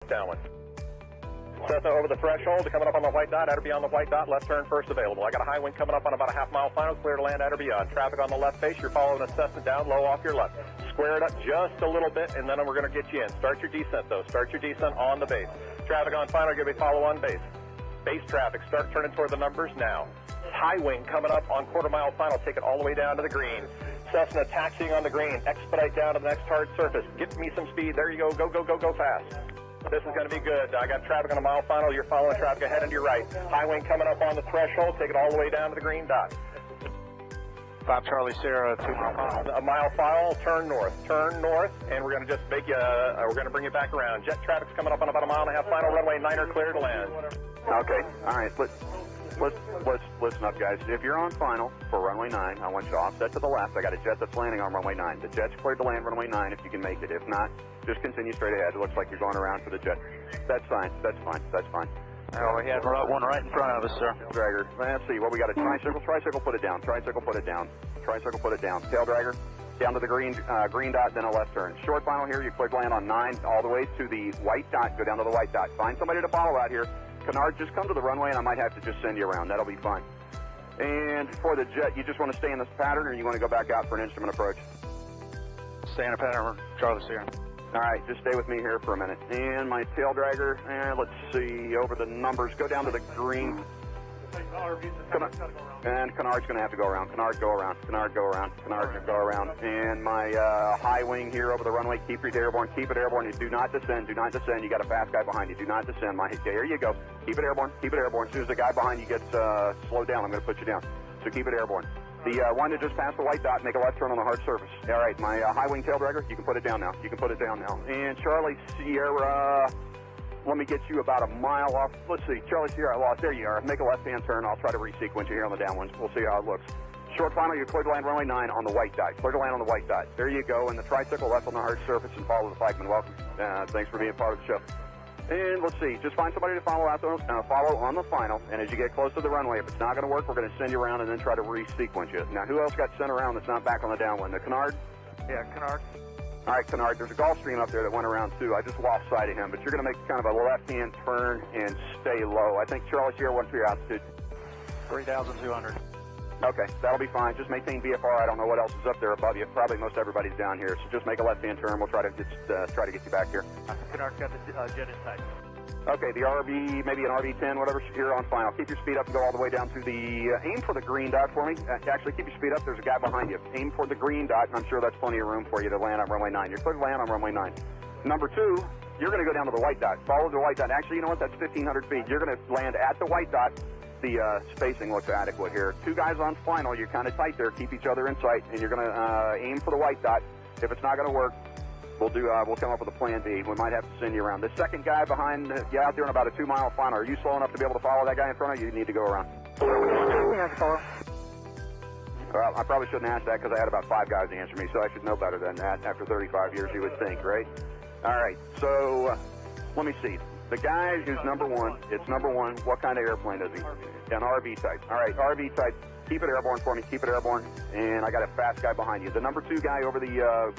downwind. Cessna over the threshold, coming up on the white dot, at or beyond the white dot, left turn first available. I got a high wind coming up on about a half-mile final, clear to land at or beyond. Traffic on the left face, you're following a Cessna down, low off your left. Square it up just a little bit, and then we're going to get you in. Start your descent, though. Start your descent on the base. Traffic on final, give me follow on base. Base traffic, start turning toward the numbers now. High wing coming up on quarter-mile final, take it all the way down to the green. Cessna taxiing on the green, expedite down to the next hard surface. Get me some speed, there you go, go, go, go, go fast. This is going to be good. I got traffic on a mile final. You're following traffic ahead and to your right. High wing coming up on the threshold. Take it all the way down to the green dot. 5 Charlie Sierra, 2 mile final. A mile final, turn north, and we're going to just make you, we're going to bring you back around. Jet traffic's coming up on about a mile and a half final. Runway 9 clear to land. Okay, all right, let's listen up, guys. If you're on final for runway 9, I want you to offset to the left. I got a jet that's landing on runway 9. The jet's cleared to land runway 9 if you can make it. If not, just continue straight ahead. It looks like you're going around for the jet. That's fine, that's fine, that's fine. Oh, we had one right in front of us, sir. Dragger. Let's see, what we got, a tricycle, put it down, tricycle, put it down, put it down. Tail dragger, down to the green dot, then a left turn. Short final here, you cleared to land on 9 all the way to the white dot, go down to the white dot. Find somebody to follow out here. Canard, just come to the runway and I might have to just send you around. That'll be fine. And for the jet, you just want to stay in this pattern or you want to go back out for an instrument approach? Stay in a pattern, Charlie Sierra. All right, just stay with me here for a minute. And my tail dragger, let's see, over the numbers, go down to the green. And Canard's going to have to go around. Canard, go around. Canard, go around. Canard, go around. And my high wing here over the runway, keep it airborne. Keep it airborne. You do not descend. Do not descend. You got a fast guy behind you. Do not descend. There you go. Keep it airborne. Keep it airborne. As soon as the guy behind you gets slowed down, I'm going to put you down. So keep it airborne. The one that just passed the white dot, make a left turn on the hard surface. All right, my high wing tail dragger, you can put it down now. You can put it down now. And Charlie Sierra, let me get you about a mile off. Let's see, Charlie Sierra, I lost. There you are. Make a left-hand turn. I'll try to resequence you here on the downwinds. We'll see how it looks. Short final, you're clear to land runway 9 on the white dot. Clear to land on the white dot. There you go. And the tricycle left on the hard surface and follow the flagman. Welcome. Thanks for being part of the show. And let's see, just find somebody to follow out follow on the final. And as you get close to the runway, if it's not going to work, we're going to send you around and then try to resequence you. Now, who else got sent around that's not back on the downwind? The Canard? Yeah, Canard. All right, Canard, there's a Gulfstream up there that went around too. I just lost sight of him, but you're going to make kind of a left-hand turn and stay low. I think Charlie Sierra, what's your altitude? 3,200. Okay, that'll be fine. Just maintain VFR. I don't know what else is up there above you. Probably most everybody's down here, so just make a left-hand turn. We'll try to get you back here. Canard's got the jet in sight. Okay, the RV, maybe an RV-10, whatever's here on final. Keep your speed up and go all the way down to the, aim for the green dot for me. Actually, keep your speed up. There's a guy behind you. Aim for the green dot, and I'm sure that's plenty of room for you to land on runway 9. You're clear to land on runway 9. Number 2, you're going to go down to the white dot. Follow the white dot. Actually, you know what? That's 1,500 feet. You're going to land at the white dot. The spacing looks adequate here. 2 guys on final. You're kind of tight there. Keep each other in sight, and you're going to aim for the white dot. If it's not going to work, we'll come up with a plan B. We might have to send you around. The second guy behind you out there in about a 2-mile final. Are you slow enough to be able to follow that guy in front of you? You need to go around. Well, I probably shouldn't ask that because I had about 5 guys answer me, so I should know better than that after 35 years, you would think, right? All right, so let me see. The guy who's number 1, it's number 1. What kind of airplane is he? An RV type. All right, RV type. Keep it airborne for me. Keep it airborne. And I got a fast guy behind you. The number 2 guy over the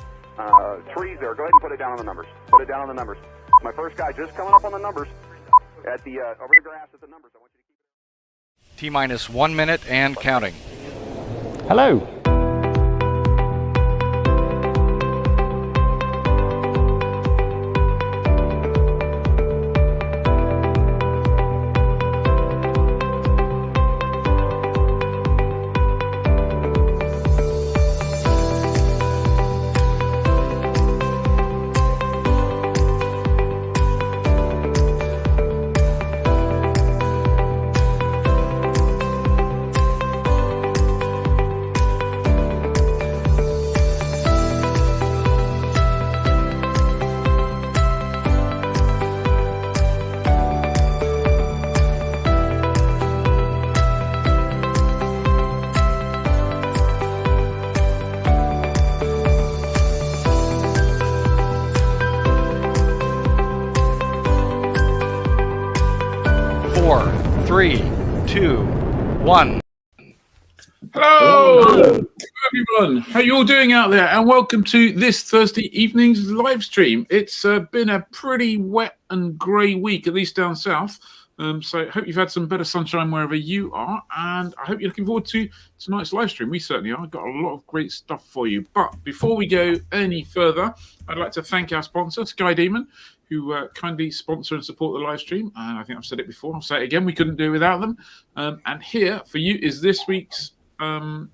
trees there. Go ahead and put it down on the numbers. Put it down on the numbers. My first guy just coming up on the numbers at the over the grass at the numbers. I want you to keep it. T-minus 1 minute and counting. Hello. Four, 3, 2, 1. Hello, everyone. How you all doing out there? And welcome to this Thursday evening's live stream. It's been a pretty wet and grey week, at least down south. So I hope you've had some better sunshine wherever you are, and I hope you're looking forward to tonight's live stream. We certainly are. I've got a lot of great stuff for you. But before we go any further, I'd like to thank our sponsor, Sky Demon, who kindly sponsor and support the live stream. And I think I've said it before. I'll say it again. We couldn't do it without them. And here for you is this week's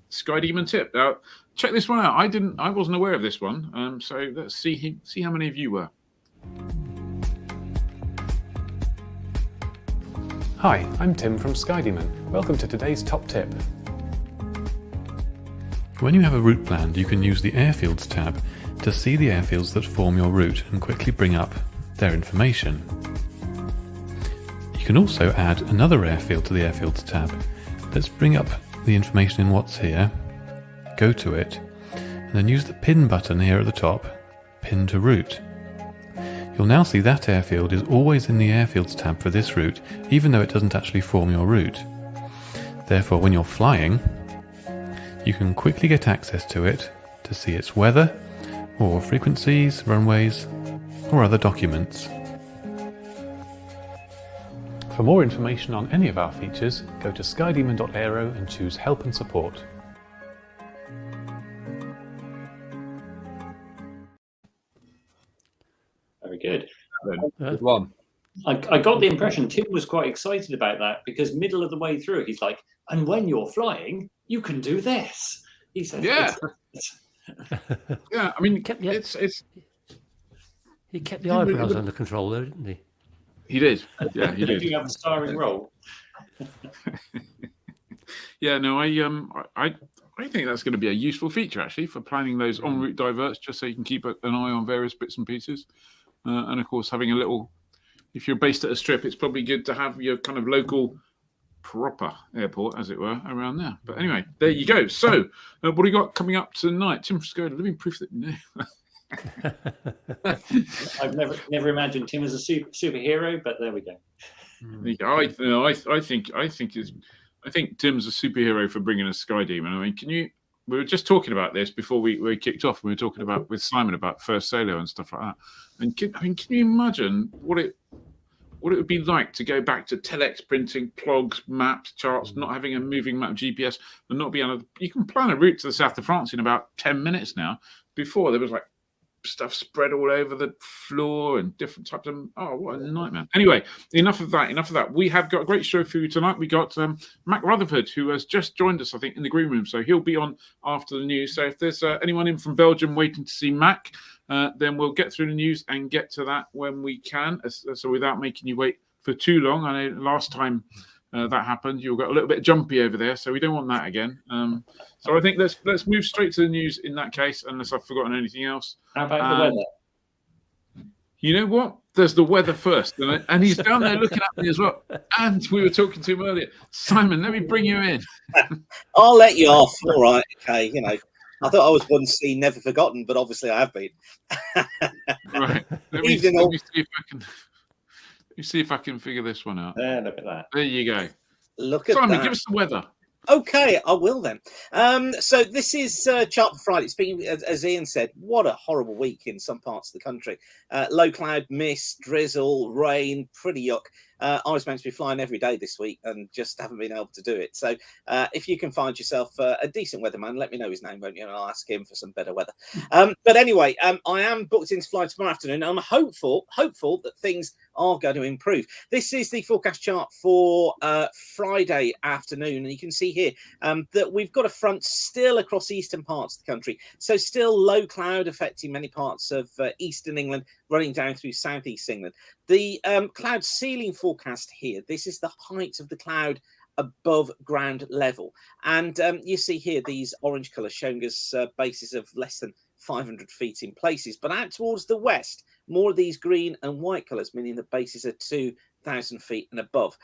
Sky Demon tip. Now, check this one out. I wasn't aware of this one. So let's see how many of you were. Hi, I'm Tim from Sky Demon. Welcome to today's top tip. When you have a route planned, you can use the Airfields tab to see the airfields that form your route and quickly bring up their information. You can also add another airfield to the Airfields tab. Let's bring up the information in what's here, go to it, and then use the pin button here at the top, pin to route. You'll now see that airfield is always in the Airfields tab for this route, even though it doesn't actually form your route. Therefore, when you're flying, you can quickly get access to it to see its weather, or frequencies, runways, or other documents. For more information on any of our features, go to skydemon.aero and choose Help and Support. Very good. Good one. I got the impression Tim was quite excited about that because middle of the way through, he's like, and when you're flying, you can do this. He says, Yeah. Yeah, I mean, He kept the Yeah, eyebrows but- under control, though, didn't he? he did. Yeah, he Did did. you have a starring role? Yeah, no, I think that's going to be a useful feature actually for planning those en route diverts, just so you can keep an eye on various bits and pieces. And of course, having a little, if you're based at a strip, it's probably good to have your kind of local proper airport, as it were, around there. But anyway, there you go. So, what do we got coming up tonight? Tim Frisco, living proof that no. I've never imagined Tim as a superhero, but there we go. I think Tim's a superhero for bringing us Sky Demon. I mean, we were just talking about this before we kicked off. We were talking about with Simon about First Solo and stuff like that. And can you imagine what it would be like to go back to telex printing, plogs, maps, charts, not having a moving map, GPS, and not be able to. You can plan a route to the south of France in about 10 minutes now. Before there was like stuff spread all over the floor and different types of. Oh, what a nightmare! Anyway, enough of that. We have got a great show for you tonight. We got Mack Rutherford, who has just joined us, I think, in the green room. So he'll be on after the news. So if there's anyone in from Belgium waiting to see Mack, then we'll get through the news and get to that when we can. So without making you wait for too long. I know last time that happened, you got a little bit jumpy over there, so we don't want that again. So I think let's move straight to the news in that case, unless I've forgotten anything else. How about the weather? You know what? There's the weather first, and he's down there looking at me as well. And we were talking to him earlier. Simon, let me bring you in. I'll let you off. All right, okay. I thought I was once seen, never forgotten, but obviously I have been. Right. Let me see if I can figure this one out. There, look at that. There you go. Look at Simon, that. give us the weather. Okay, I will then. So this is Chart for Friday. Speaking, as Ian said, what a horrible week in some parts of the country. Low cloud, mist, drizzle, rain, pretty yuck. I was meant to be flying every day this week and just haven't been able to do it. So if you can find yourself a decent weatherman, let me know his name, won't you? And I'll ask him for some better weather. But anyway, I am booked in to fly tomorrow afternoon. And I'm hopeful that things are going to improve. This is the forecast chart for Friday afternoon. And you can see here that we've got a front still across eastern parts of the country. So still low cloud affecting many parts of eastern England, running down through southeast England. The cloud ceiling forecast here, this is the height of the cloud above ground level. And you see here these orange colours showing us bases of less than 500 feet in places. But out towards the west, more of these green and white colours, meaning the bases are 2,000 feet and above.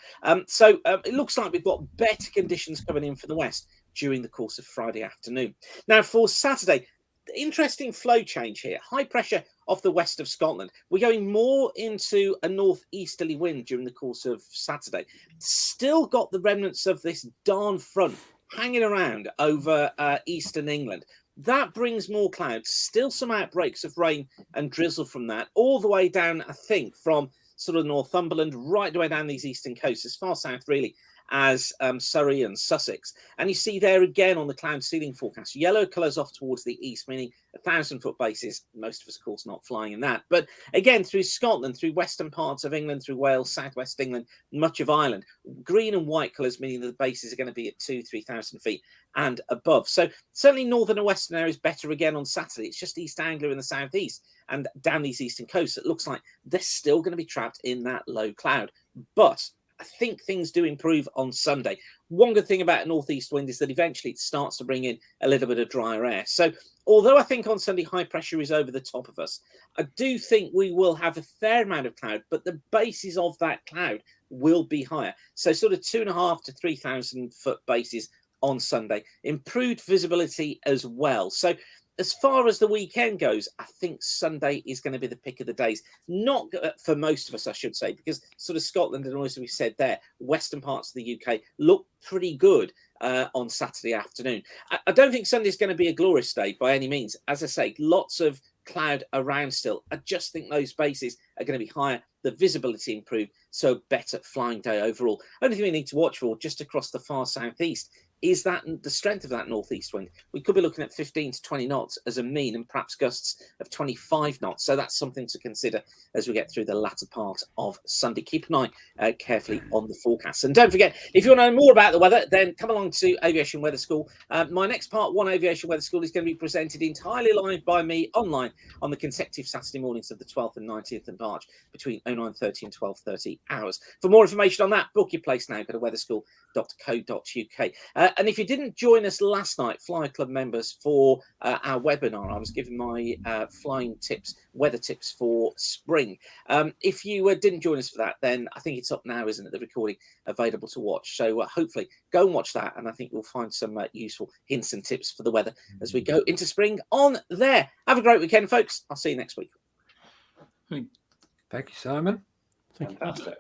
So it looks like we've got better conditions coming in for the west during the course of Friday afternoon. Now for Saturday, interesting flow change here. High pressure off the west of Scotland. We're going more into a northeasterly wind during the course of Saturday. Still got the remnants of this darn front hanging around over eastern England. That brings more clouds, still some outbreaks of rain and drizzle from that, all the way down, I think, from sort of Northumberland right the way down these eastern coasts, as far south really as Surrey and Sussex. And you see there again on the cloud seeding forecast, yellow colours off towards the east, meaning 1,000-foot bases. Most of us, of course, not flying in that. But again, through Scotland, through western parts of England, through Wales, southwest England, much of Ireland, green and white colours, meaning that the bases are going to be at 2,000-3,000 feet and above. So certainly northern and western areas better again on Saturday. It's just East Anglia in the southeast and down these eastern coasts. It looks like they're still going to be trapped in that low cloud. But I think things do improve on Sunday. One good thing about a northeast wind is that eventually it starts to bring in a little bit of drier air. So although I think on Sunday high pressure is over the top of us, I do think we will have a fair amount of cloud, but the bases of that cloud will be higher. So sort of 2,500 to 3,000 foot bases on Sunday. Improved visibility as well. So as far as the weekend goes, I think Sunday is going to be the pick of the days. Not for most of us, I should say, because sort of Scotland and as we said there, western parts of the UK look pretty good on Saturday afternoon. I don't think Sunday's going to be a glorious day by any means. As I say, lots of cloud around still. I just think those bases are going to be higher, the visibility improved, so better flying day overall. Only thing we need to watch for just across the far southeast is that the strength of that northeast wind. We could be looking at 15 to 20 knots as a mean and perhaps gusts of 25 knots. So that's something to consider as we get through the latter part of Sunday. Keep an eye carefully on the forecast. And don't forget, if you want to know more about the weather, then come along to Aviation Weather School. My next Part 1 Aviation Weather School is going to be presented entirely live by me online on the consecutive Saturday mornings of the 12th and 19th of March between 09:30 and 12:30 hours. For more information on that, book your place now. Go to weatherschool.co.uk. And if you didn't join us last night, Flyer Club members, for our webinar, I was giving my flying tips, weather tips for spring. If you didn't join us for that, then I think it's up now, isn't it? The recording available to watch. So hopefully go and watch that. And I think you'll find some useful hints and tips for the weather as we go into spring on there. Have a great weekend, folks. I'll see you next week. Thank you, Simon. Fantastic.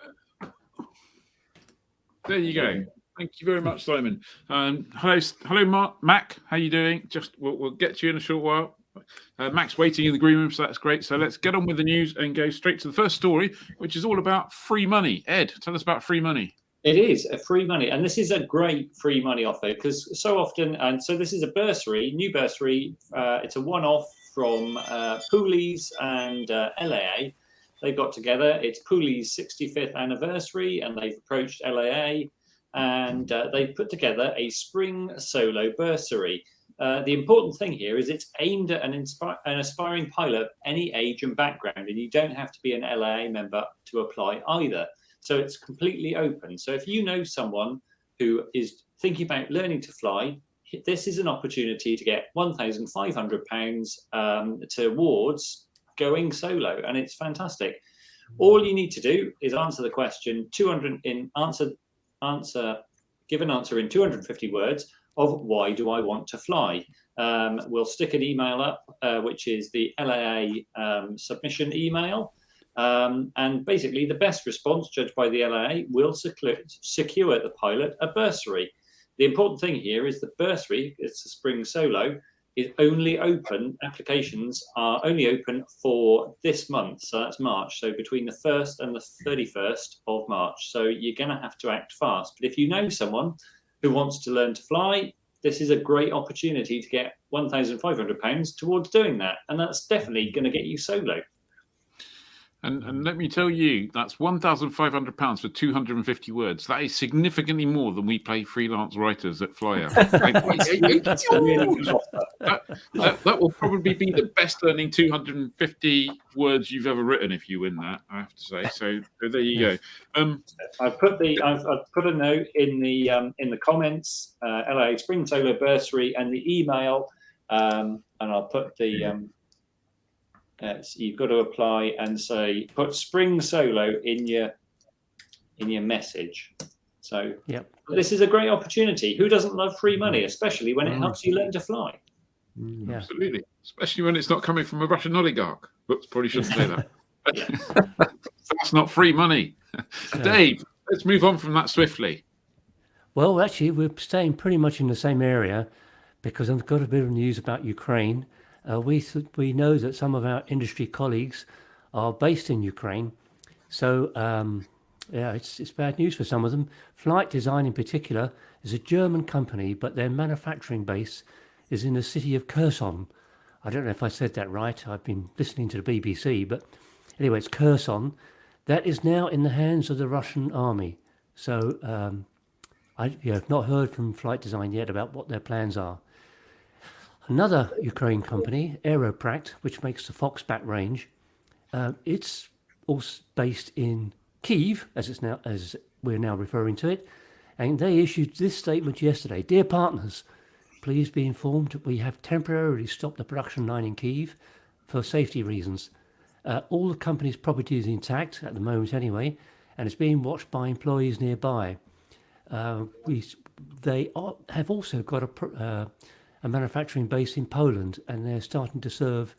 There you go. Thank you very much, Simon. Hello, Mac. How you doing? We'll get to you in a short while. Mac's waiting in the green room, so that's great. So let's get on with the news and go straight to the first story, which is all about free money. Ed, tell us about free money. It is a free money, and this is a great free money offer because so often, and so this is a bursary, new bursary. It's a one-off from Pooley's and LAA. They've got together. It's Pooley's 65th anniversary, and they've approached LAA. And they've put together a spring solo bursary. The important thing here is it's aimed at an aspiring pilot of any age and background, and you don't have to be an LAA member to apply either. So it's completely open. So if you know someone who is thinking about learning to fly, this is an opportunity to get £1,500 towards going solo, and it's fantastic. All you need to do is answer the question give an answer in 250 words of why do I want to fly. We'll stick an email up, which is the LAA submission email. And basically the best response, judged by the LAA, will secure the pilot a bursary. The important thing here is the bursary, it's a spring solo, is only open, applications are only open for this month, so that's March, so between the 1st and the 31st of March. So you're going to have to act fast. But if you know someone who wants to learn to fly, this is a great opportunity to get £1,500 towards doing that. And that's definitely going to get you solo. And let me tell you, that's £1,500 for 250 words. That is significantly more than we pay freelance writers at Flyer. That will probably be the best earning 250 words you've ever written if you win that, I have to say. So there you go. I've put a note in the comments, LA Spring Solo Bursary, and the email, and I'll put the. You've got to apply and say put spring solo in your message. So This is a great opportunity. Who doesn't love free money, especially when it helps you learn to fly? Yeah. Absolutely, especially when it's not coming from a Russian oligarch. Whoops, probably shouldn't say that. That's not free money. Dave, let's move on from that swiftly. Well, actually, we're staying pretty much in the same area because I've got a bit of news about Ukraine. We know that some of our industry colleagues are based in Ukraine. So, yeah, it's bad news for some of them. Flight Design in particular is a German company, but their manufacturing base is in the city of Kherson. I don't know if I said that right. I've been listening to the BBC, but anyway, it's Kherson. That is now in the hands of the Russian army. So I have not heard from Flight Design yet about what their plans are. Another Ukraine company, Aeropract, which makes the Foxbat range, it's also based in Kyiv, as we're now referring to it, and they issued this statement yesterday. Dear partners, please be informed that we have temporarily stopped the production line in Kyiv for safety reasons. All the company's property is intact at the moment anyway, and it's being watched by employees nearby. They have also got a manufacturing base in Poland, and they're starting to serve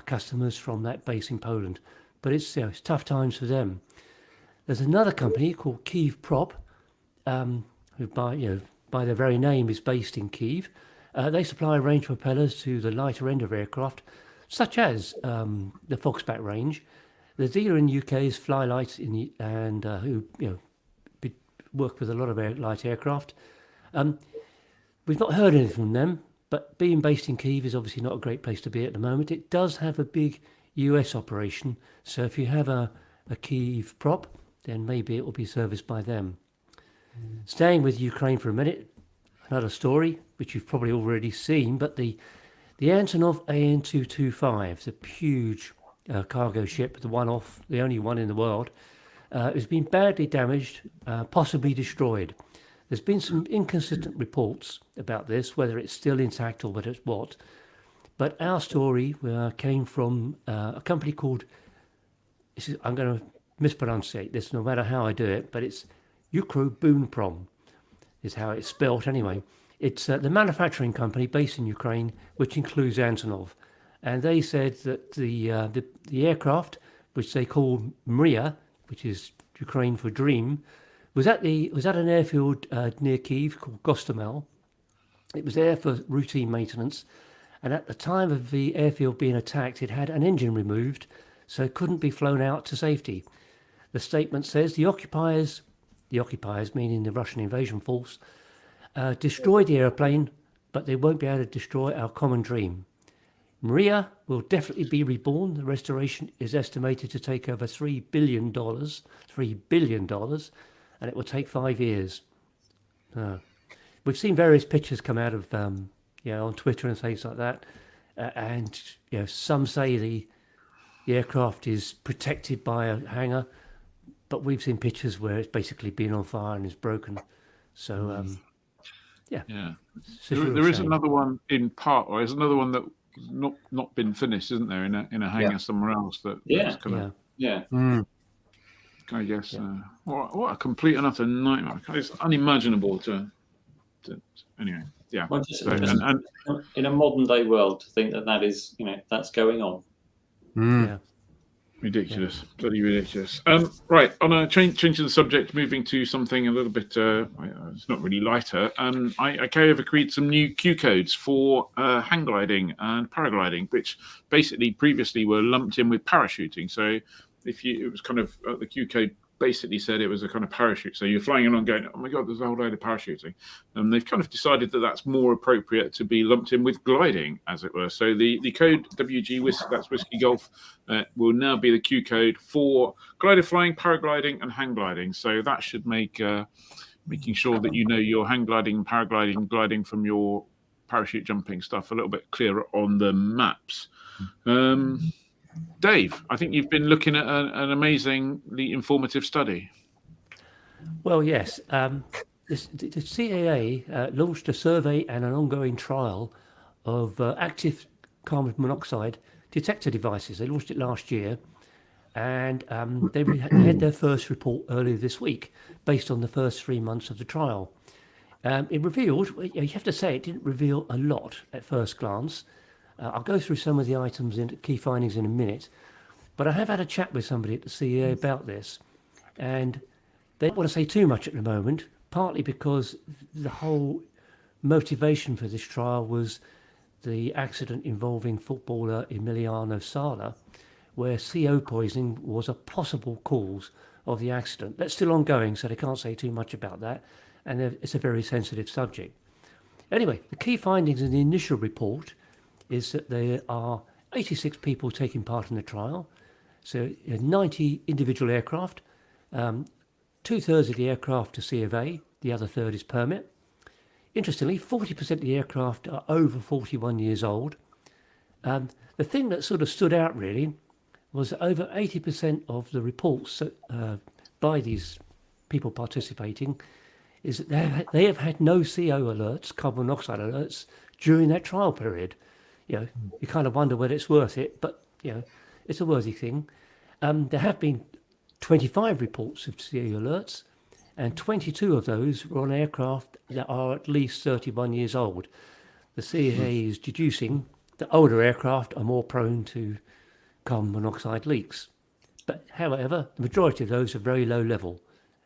customers from that base in Poland. But it's tough times for them. There's another company called Kyiv Prop, who by their very name is based in Kyiv. They supply a range of propellers to the lighter end of aircraft, such as the Foxbat range. The dealer in the UK is Flylight, who work with a lot of light aircraft. We've not heard anything from them, but being based in Kyiv is obviously not a great place to be at the moment. It does have a big US operation, so if you have a Kyiv prop, then maybe it will be serviced by them. Staying with Ukraine for a minute, another story, which you've probably already seen, but the Antonov AN-225, the huge cargo ship, the only one in the world, has been badly damaged, possibly destroyed. There's been some inconsistent reports about this, whether it's still intact or whether it's what. But our story came from a company called, I'm going to mispronunciate this no matter how I do it, but it's Ukroboonprom is how it's spelt anyway. It's the manufacturing company based in Ukraine, which includes Antonov. And they said that the aircraft, which they call Mriya, which is Ukraine for dream, was at an airfield near Kyiv called Gostomel. It was there for routine maintenance, and at the time of the airfield being attacked, it had an engine removed, so it couldn't be flown out to safety. The statement says the occupiers meaning the Russian invasion force, destroyed the airplane, but they won't be able to destroy our common dream. Mriya will definitely be reborn. The restoration is estimated to take over $3 billion, and it will take 5 years. We've seen various pictures come out of, on Twitter and things like that, and some say the aircraft is protected by a hangar, but we've seen pictures where it's basically been on fire and is broken. So, yeah. There is another one in part, or there's another one that not been finished, isn't there? In a hangar somewhere else. I guess. What a complete and utter nightmare! It's unimaginable to anyway. Yeah. Well, in a modern day world, to think that is that's going on. Yeah. Ridiculous, bloody ridiculous. Right, on a change of the subject, moving to something a little bit, it's not really lighter. ICAO have agreed some new Q codes for hang gliding and paragliding, which basically previously were lumped in with parachuting. So it was kind of the Q code basically said it was a kind of parachute. So you're flying along going, oh my God, there's a whole load of parachuting. And they've kind of decided that that's more appropriate to be lumped in with gliding, as it were. So the code WG, that's Whiskey Golf, will now be the Q code for glider flying, paragliding, and hang gliding. So that should make making sure that you know your hang gliding, paragliding, gliding from your parachute jumping stuff a little bit clearer on the maps. Dave, I think you've been looking at an amazingly informative study. Well, yes. The CAA launched a survey and an ongoing trial of active carbon monoxide detector devices. They launched it last year, and they had their first report earlier this week based on the first 3 months of the trial. It revealed, you have to say, it didn't reveal a lot at first glance. I'll go through some of the items and key findings in a minute, but I have had a chat with somebody at the CEA about this, and they don't want to say too much at the moment, partly because the whole motivation for this trial was the accident involving footballer Emiliano Sala, where CO poisoning was a possible cause of the accident. That's still ongoing, so they can't say too much about that, and it's a very sensitive subject. Anyway, the key findings in the initial report is that there are 86 people taking part in the trial, so 90 individual aircraft, 2/3 of the aircraft are C of A, the other third is permit. Interestingly, 40% of the aircraft are over 41 years old. The thing that sort of stood out really was that over 80% of the reports by these people participating is that they have had no CO alerts, carbon monoxide alerts, during that trial period. You know, you kind of wonder whether it's worth it, but you know, it's a worthy thing. There have been 25 reports of CO alerts, and 22 of those were on aircraft that are at least 31 years old. The CAA is deducing that older aircraft are more prone to carbon monoxide leaks. But however, the majority of those are very low level,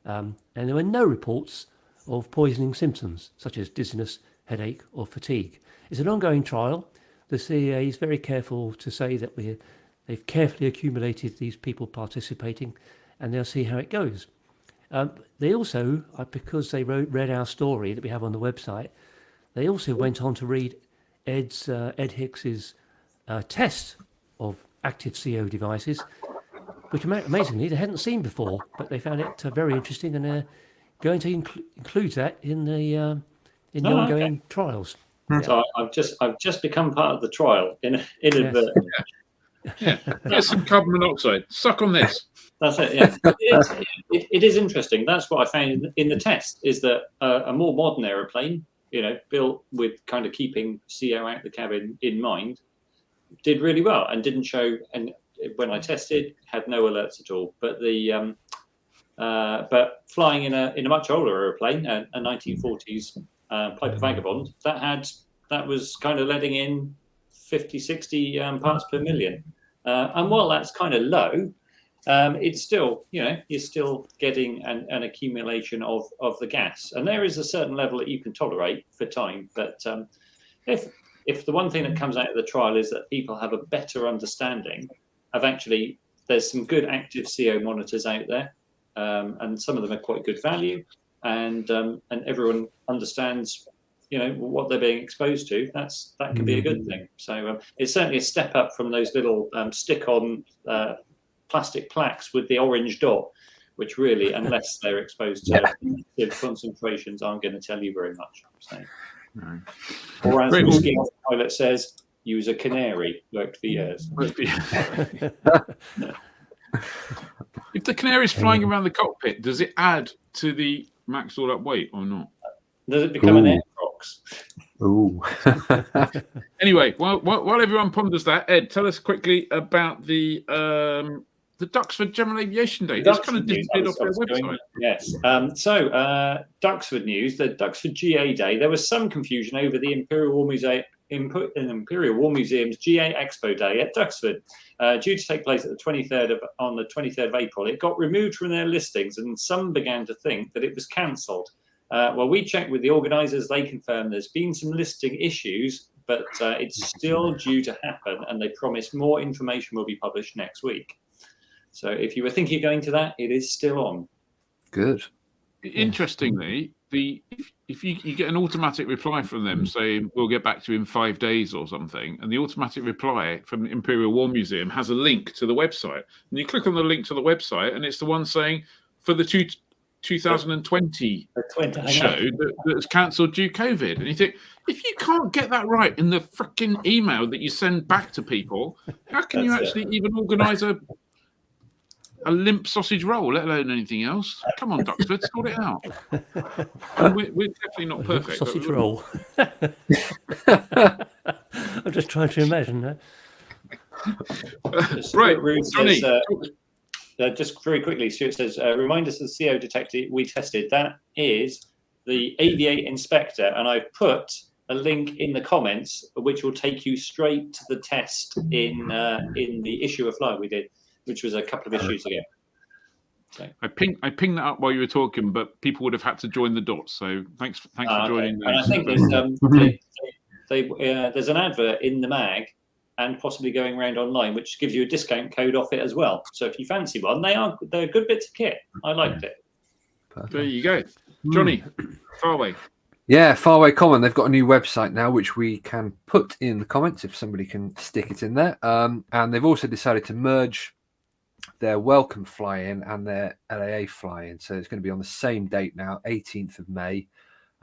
and there were no reports of poisoning symptoms such as dizziness, headache or fatigue. It's an ongoing trial. The CAA is very careful to say that they've carefully accumulated these people participating, and they'll see how it goes. They also, because they read our story that we have on the website, they also went on to read Ed Hicks's test of active CO devices, which amazingly they hadn't seen before, but they found it very interesting, and they're going to include that in the ongoing trials. So I've just become part of the trial inadvertently. Yeah, here's some carbon monoxide. Suck on this. That's it. Yeah, it is interesting. That's what I found in the test, is that a more modern aeroplane, you know, built with kind of keeping CO out the cabin in mind, did really well and didn't show. And when I tested, had no alerts at all. But but flying in a much older aeroplane, a 1940s Piper Vagabond, that was kind of letting in 50, 60 parts per million. And while that's kind of low, it's still, you know, you're still getting an accumulation of the gas. And there is a certain level that you can tolerate for time. But if the one thing that comes out of the trial is that people have a better understanding of actually, there's some good active CO monitors out there, and some of them are quite good value, and everyone understands, you know, what they're being exposed to. That can be a good thing. So it's certainly a step up from those little stick-on plastic plaques with the orange dot, which really, unless they're exposed to concentrations, aren't going to tell you very much. So, or as the pilot says, use a canary. Worked for years. If the canary's flying around the cockpit, does it add to the max all-up weight or not? Does it become an aircrox? Ooh. Anyway, while everyone ponders that, Ed, tell us quickly about the Duxford General Aviation Day. That's kind of disappeared off their website. Yes. So Duxford news, the Duxford GA Day. There was some confusion over the Imperial War Museum's GA Expo Day at Duxford, due to take place at on the 23rd of April. It got removed from their listings, and some began to think that it was cancelled. Well, we checked with the organisers. They confirmed there's been some listing issues, but it's still due to happen, and they promise more information will be published next week. So if you were thinking of going to that, it is still on. Good. Interestingly, if you get an automatic reply from them saying we'll get back to you in 5 days or something, and the automatic reply from the Imperial War Museum has a link to the website, and you click on the link to the website, and it's the one saying for the 2020 show that was cancelled due COVID. And you think, if you can't get that right in the freaking email that you send back to people, how can you actually even organise a limp sausage roll, let alone anything else? Come on, Duxford, sort it out. We're definitely not perfect. Sausage roll. I'm just trying to imagine that. Right, Johnny. Just very quickly, Stuart says, remind us of the CO detector we tested. That is the Aviate Inspector, and I've put a link in the comments which will take you straight to the test in the issue of Fly we did, which was a couple of issues ago. I pinged that up while you were talking, but people would have had to join the dots. So thanks for joining. And I think there's an advert in the mag and possibly going around online, which gives you a discount code off it as well. So if you fancy one, they're good bits of kit. I liked it. Perfect. There you go, Johnny. Farway. Yeah, Farway Common. They've got a new website now, which we can put in the comments if somebody can stick it in there. And they've also decided to merge their welcome fly-in and their LAA fly-in. So it's going to be on the same date now, 18th of May,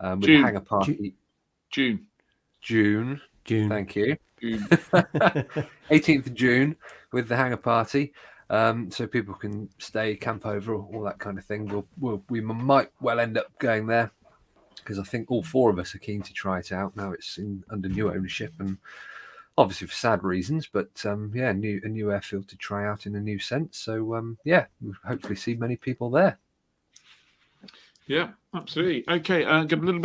with the hangar party. June. Thank you. June. 18th of June with the hangar party. So people can stay, camp over, all that kind of thing. We might well end up going there because I think all four of us are keen to try it out. Now it's under new ownership and obviously for sad reasons, but a new airfield to try out in a new sense. So we'll hopefully see many people there. Yeah, absolutely. Okay, got a little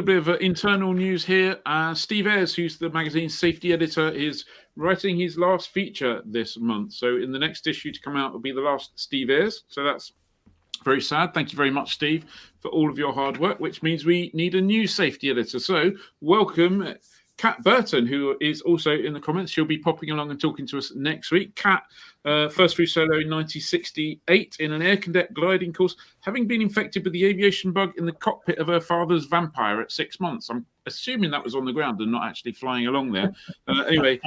bit of internal news here. Steve Ayres, who's the magazine's safety editor, is writing his last feature this month. So in the next issue to come out will be the last Steve Ayres. So that's very sad. Thank you very much, Steve, for all of your hard work, which means we need a new safety editor. So welcome Kat Burton, who is also in the comments. She'll be popping along and talking to us next week. Kat, first flew solo in 1968 in an air cadet gliding course, having been infected with the aviation bug in the cockpit of her father's Vampire at 6 months. I'm assuming that was on the ground and not actually flying along there. Anyway,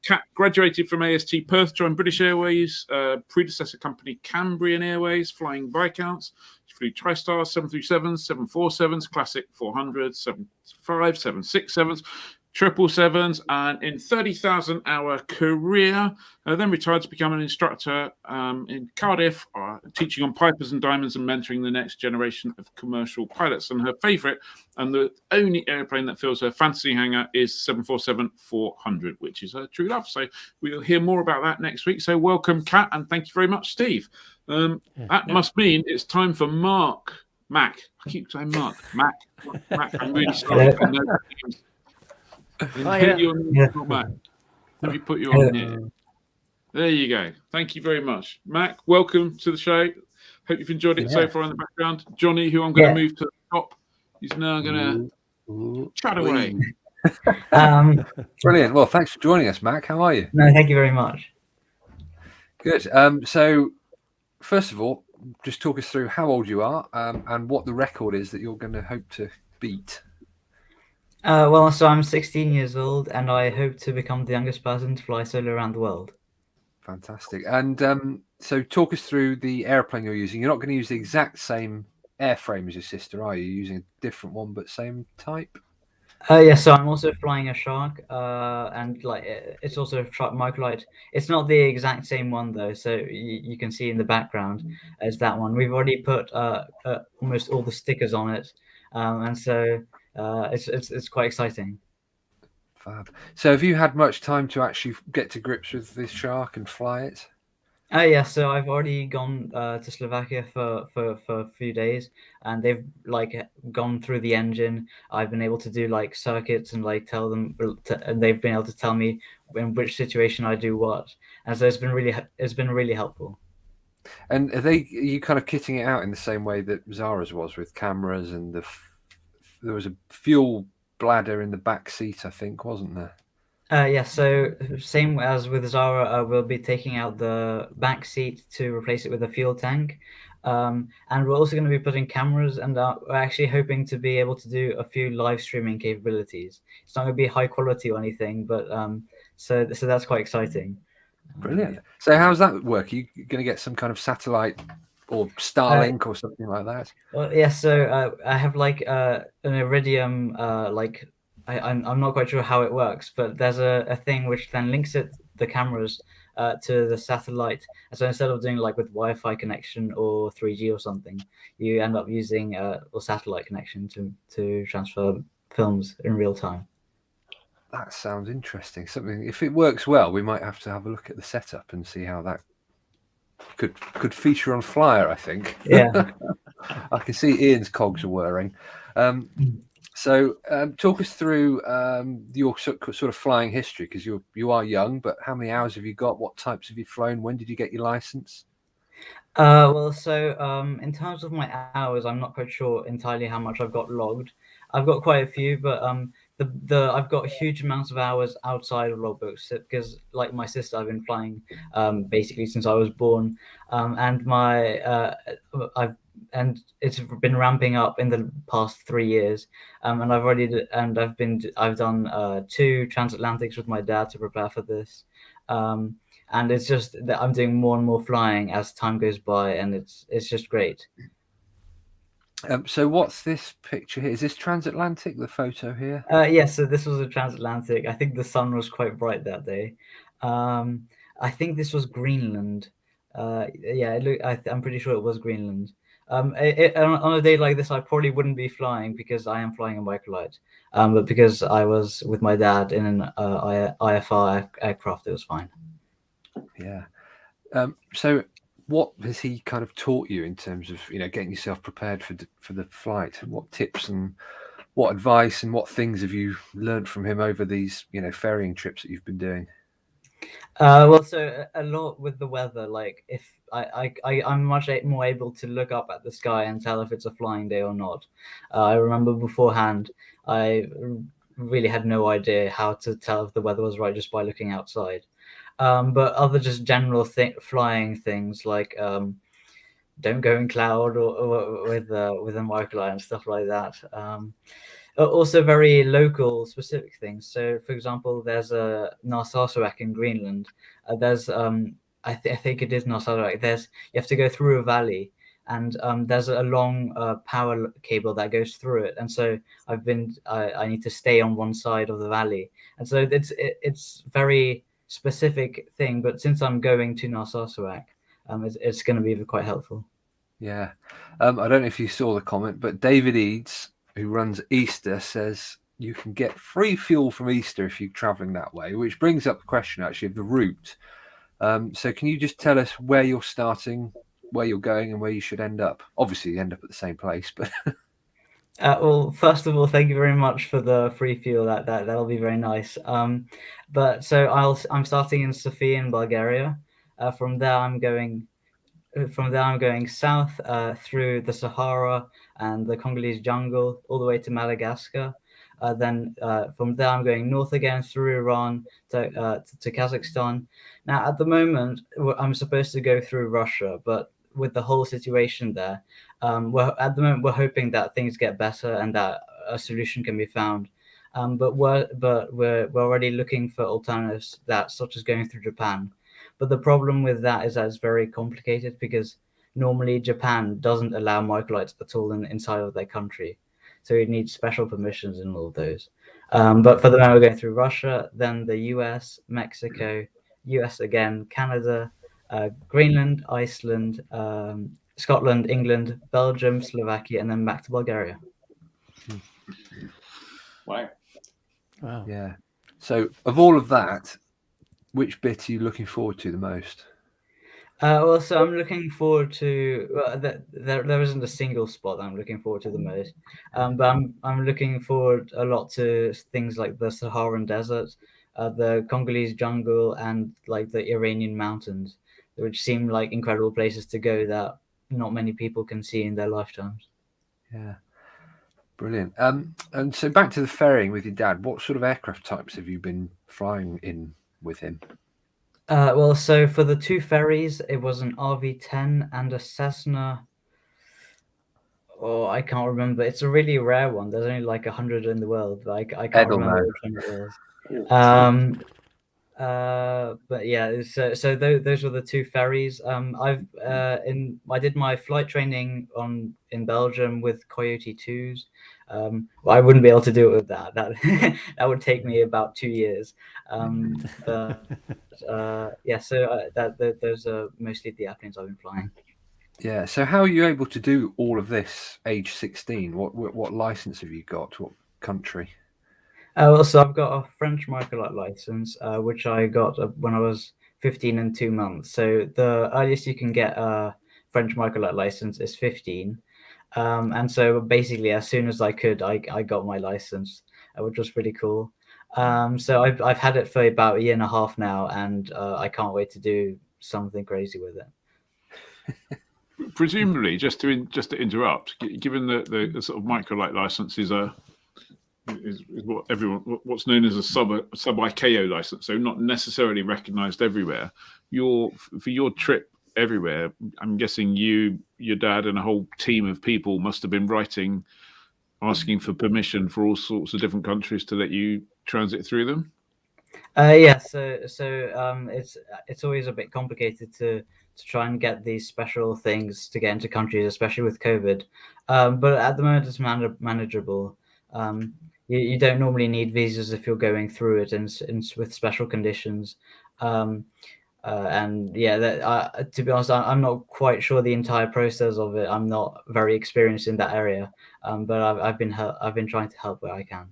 Kat graduated from AST Perth, joined British Airways, predecessor company Cambrian Airways, flying Viscounts. She flew TriStars, 737s, 747s, Classic 400s, 75s, 767s, 777s, and in 30,000-hour career, then retired to become an instructor in Cardiff, teaching on Pipers and Diamonds and mentoring the next generation of commercial pilots. And her favourite and the only airplane that fills her fantasy hangar is 747-400, which is her true love. So we'll hear more about that next week. So welcome, Kat, and thank you very much, Steve. That must mean it's time for Mack. I keep saying Mack. I'm really sorry. I know names. Let me put you on here. There you go. Thank you very much. Mack, welcome to the show. Hope you've enjoyed it so far in the background. Johnny, who I'm going to move to the top, he's now going to chat away. Brilliant. Well, thanks for joining us, Mack. How are you? No, thank you very much. Good. So, first of all, just talk us through how old you are and what the record is that you're going to hope to beat. So I'm 16 years old, and I hope to become the youngest person to fly solo around the world. Fantastic. And so talk us through the airplane you're using. You're not going to use the exact same airframe as your sister, are you? You're using a different one, but same type? So I'm also flying a Shark, and it's also a Shark microlight. It's not the exact same one though, so you can see in the background as that one. We've already put almost all the stickers on it, and so it's quite exciting. Fab. So have you had much time to actually get to grips with this Shark and fly it? So I've already gone to Slovakia for a few days, and they've gone through the engine. I've been able to do circuits and tell them, and they've been able to tell me in which situation I do what, and so it's been really helpful. And are you kind of kitting it out in the same way that Zara's was, with cameras and there was a fuel bladder in the back seat, I think, wasn't there? So same as with Zara, we'll be taking out the back seat to replace it with a fuel tank. And we're also going to be putting cameras, and we're actually hoping to be able to do a few live streaming capabilities. It's not going to be high quality or anything, but so that's quite exciting. Brilliant. So how's that work? Are you going to get some kind of satellite or Starlink or something like that? Well, yeah. So I have an Iridium. I'm not quite sure how it works, but there's a thing which then links the cameras to the satellite. And so instead of doing with Wi-Fi connection or 3G or something, you end up using a satellite connection to transfer films in real time. That sounds interesting. Something, if it works well, we might have to have a look at the setup and see how that could feature on Flyer, I think. Yeah. I can see Ian's cogs are whirring. So talk us through your sort of flying history, because you are young, but how many hours have you got? What types have you flown? When did you get your license? Well, so in terms of my hours, I'm not quite sure entirely how much I've got logged. I've got quite a few, but I've got huge amounts of hours outside of logbooks because, like my sister, I've been flying basically since I was born, and it's been ramping up in the past 3 years, and I've done 2 transatlantics with my dad to prepare for this. And it's just that I'm doing more and more flying as time goes by, and it's just great. So what's this picture here? Is this transatlantic, the photo here? Yes, so this was a transatlantic. I think the sun was quite bright that day. I think this was Greenland. Yeah, I'm pretty sure it was Greenland. On a day like this, I probably wouldn't be flying because I am flying a microlight. But because I was with my dad in an IFR aircraft, it was fine. Yeah. So what has he kind of taught you in terms of, getting yourself prepared for the flight? What tips and what advice and what things have you learned from him over these, ferrying trips that you've been doing? Well, so a lot with the weather. Like if I'm much more able to look up at the sky and tell if it's a flying day or not. I remember beforehand, I really had no idea how to tell if the weather was right just by looking outside. But other just general flying things like don't go in cloud or with a microlight and stuff like that. Also very local specific things. So for example, there's a Narsarsuaq in Greenland. There's I think it is Narsarsuaq. You have to go through a valley, and there's a long power cable that goes through it, and so I need to stay on one side of the valley, and so it's very specific thing. But since I'm going to Narsarsuaq, it's going to be quite helpful. Yeah. I don't know if you saw the comment, but David Eads, who runs Easter, says you can get free fuel from Easter if you're traveling that way, which brings up the question actually of the route. So can you just tell us where you're starting, where you're going, and where you should end up? Obviously, you end up at the same place, but well, first of all, thank you very much for the free fuel. That'll be very nice. But so I'm starting in Sofia in Bulgaria. From there I'm going south through the Sahara and the Congolese jungle all the way to Madagascar. Then from there I'm going north again through Iran to Kazakhstan. Now at the moment I'm supposed to go through Russia, but with the whole situation there, we're hoping that things get better and that a solution can be found. But we're already looking for alternatives such as going through Japan. But the problem with that is that it's very complicated because normally Japan doesn't allow microlights at all inside of their country. So you need special permissions and all of those. But for the moment, we're going through Russia, then the US, Mexico, US again, Canada, Greenland, Iceland, Scotland, England, Belgium, Slovakia, and then back to Bulgaria. Wow. Yeah. So of all of that, which bit are you looking forward to the most? Well, so I'm looking forward to. There isn't a single spot that I'm looking forward to the most, but I'm looking forward a lot to things like the Saharan desert, the Congolese jungle, and like the Iranian mountains, which seem like incredible places to go that not many people can see in their lifetimes. Yeah, brilliant. And so back to the ferrying with your dad. What sort of aircraft types have you been flying in with him? Well, so for the 2 ferries, it was an RV-10 and a Cessna. Oh, I can't remember. It's a really rare one. There's only like 100 in the world, but I can't remember which one it was. But yeah, so those were the 2 ferries. I did my flight training in Belgium with Coyote 2s. Well, I wouldn't be able to do it with that. That would take me about 2 years. Yeah, so those are mostly the airplanes I've been flying. Yeah. So how are you able to do all of this age 16? What license have you got? What country? Well, so I've got a French microlight license, which I got when I was 15 and 2 months. So the earliest you can get a French microlight license is 15. And so basically, as soon as I could, I got my license, which was pretty cool. So I've had it for about a year and a half now, and I can't wait to do something crazy with it. Presumably, just to interrupt, given the sort of microlight licenses is what's known as a sub ICAO license, so not necessarily recognised everywhere. For your trip everywhere, I'm guessing your dad, and a whole team of people must have been writing, asking for permission for all sorts of different countries to let you transit through them. Yeah, so it's always a bit complicated to try and get these special things to get into countries, especially with COVID. But at the moment, it's manageable. You don't normally need visas if you're going through it, and with special conditions. And yeah, to be honest, I'm not quite sure the entire process of it. I'm not very experienced in that area, but I've been trying to help where I can.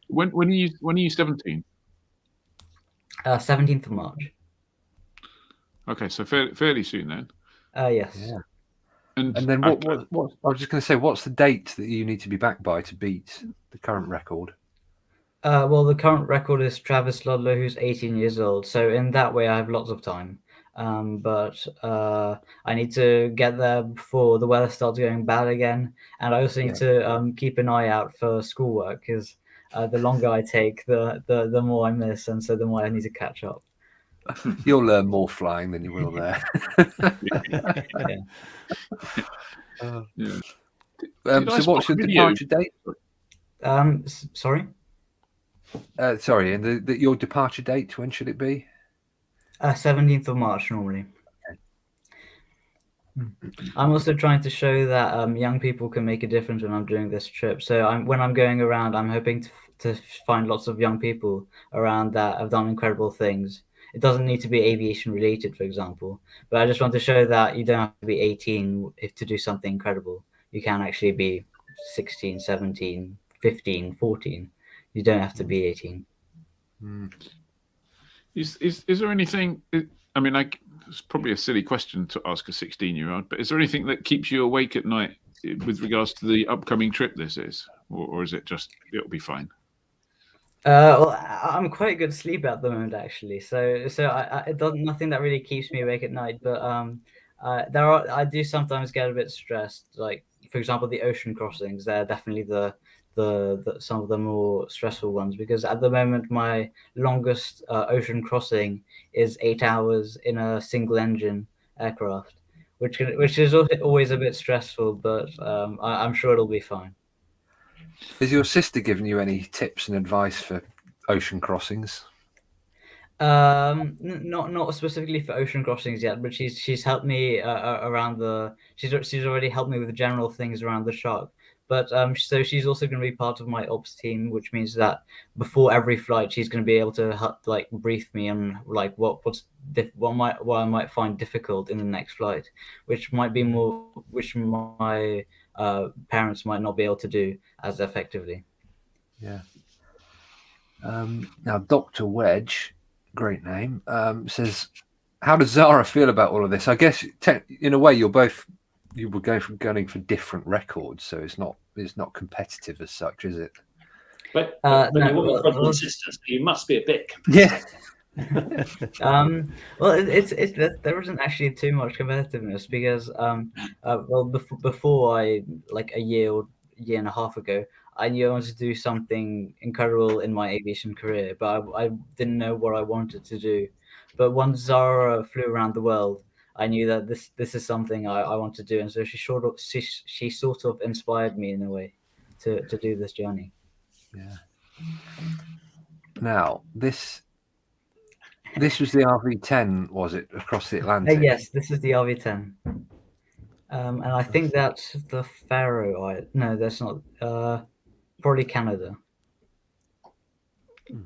When are you 17? 17th of March. Okay, so fairly soon then. Yes. Yeah. And then what I was just going to say, what's the date that you need to be back by to beat the current record? Well, the current record is Travis Ludlow, who's 18 years old. So in that way, I have lots of time. But I need to get there before the weather starts going bad again. And I also need to keep an eye out for schoolwork, because the longer I take, the more I miss. And so the more I need to catch up. You'll learn more flying than you will there. So what's your departure date? Sorry? Sorry, and your departure date, when should it be? 17th of March, normally. I'm also trying to show that young people can make a difference when I'm doing this trip. So when I'm going around, I'm hoping to find lots of young people around that have done incredible things. It doesn't need to be aviation related, for example, but I just want to show that you don't have to be 18 to do something incredible. You can actually be 16, 17, 15, 14. You don't have to be 18. Is there anything? I mean, it's probably a silly question to ask a 16-year-old, but is there anything that keeps you awake at night with regards to the upcoming trip this is, or is it just it'll be fine? Well, I'm quite good sleep at the moment, actually. So it doesn't nothing that really keeps me awake at night. But I do sometimes get a bit stressed. Like, for example, the ocean crossings. They're definitely the some of the more stressful ones, because at the moment my longest ocean crossing is 8 hours in a single engine aircraft, which is always a bit stressful. But I'm sure it'll be fine. Has your sister given you any tips and advice for ocean crossings? Not specifically for ocean crossings yet, but she's helped me around she's already helped me with the general things around the shark. But so she's also going to be part of my ops team, which means that before every flight, she's going to be able to help, like, brief me on like what I might find difficult in the next flight, which might be more, which my parents might not be able to do as effectively. Yeah. Now, Dr. Wedge, great name, says, how does Zara feel about all of this? I guess in a way you were gunning for different records, so it's not competitive as such, is it? But no, you want a brother and sister, so you must be a bit competitive. Yeah. Well, there isn't actually too much competitiveness, because before like a year or year and a half ago, I knew I wanted to do something incredible in my aviation career, but I didn't know what I wanted to do. But once Zara flew around the world, I knew that this is something I want to do, and so she sort of inspired me in a way to do this journey. Yeah. Now, this was the RV-10, was it, across the Atlantic? Yes, this is the RV-10. And I think that's the Faroe Islands. No, that's not. Probably Canada.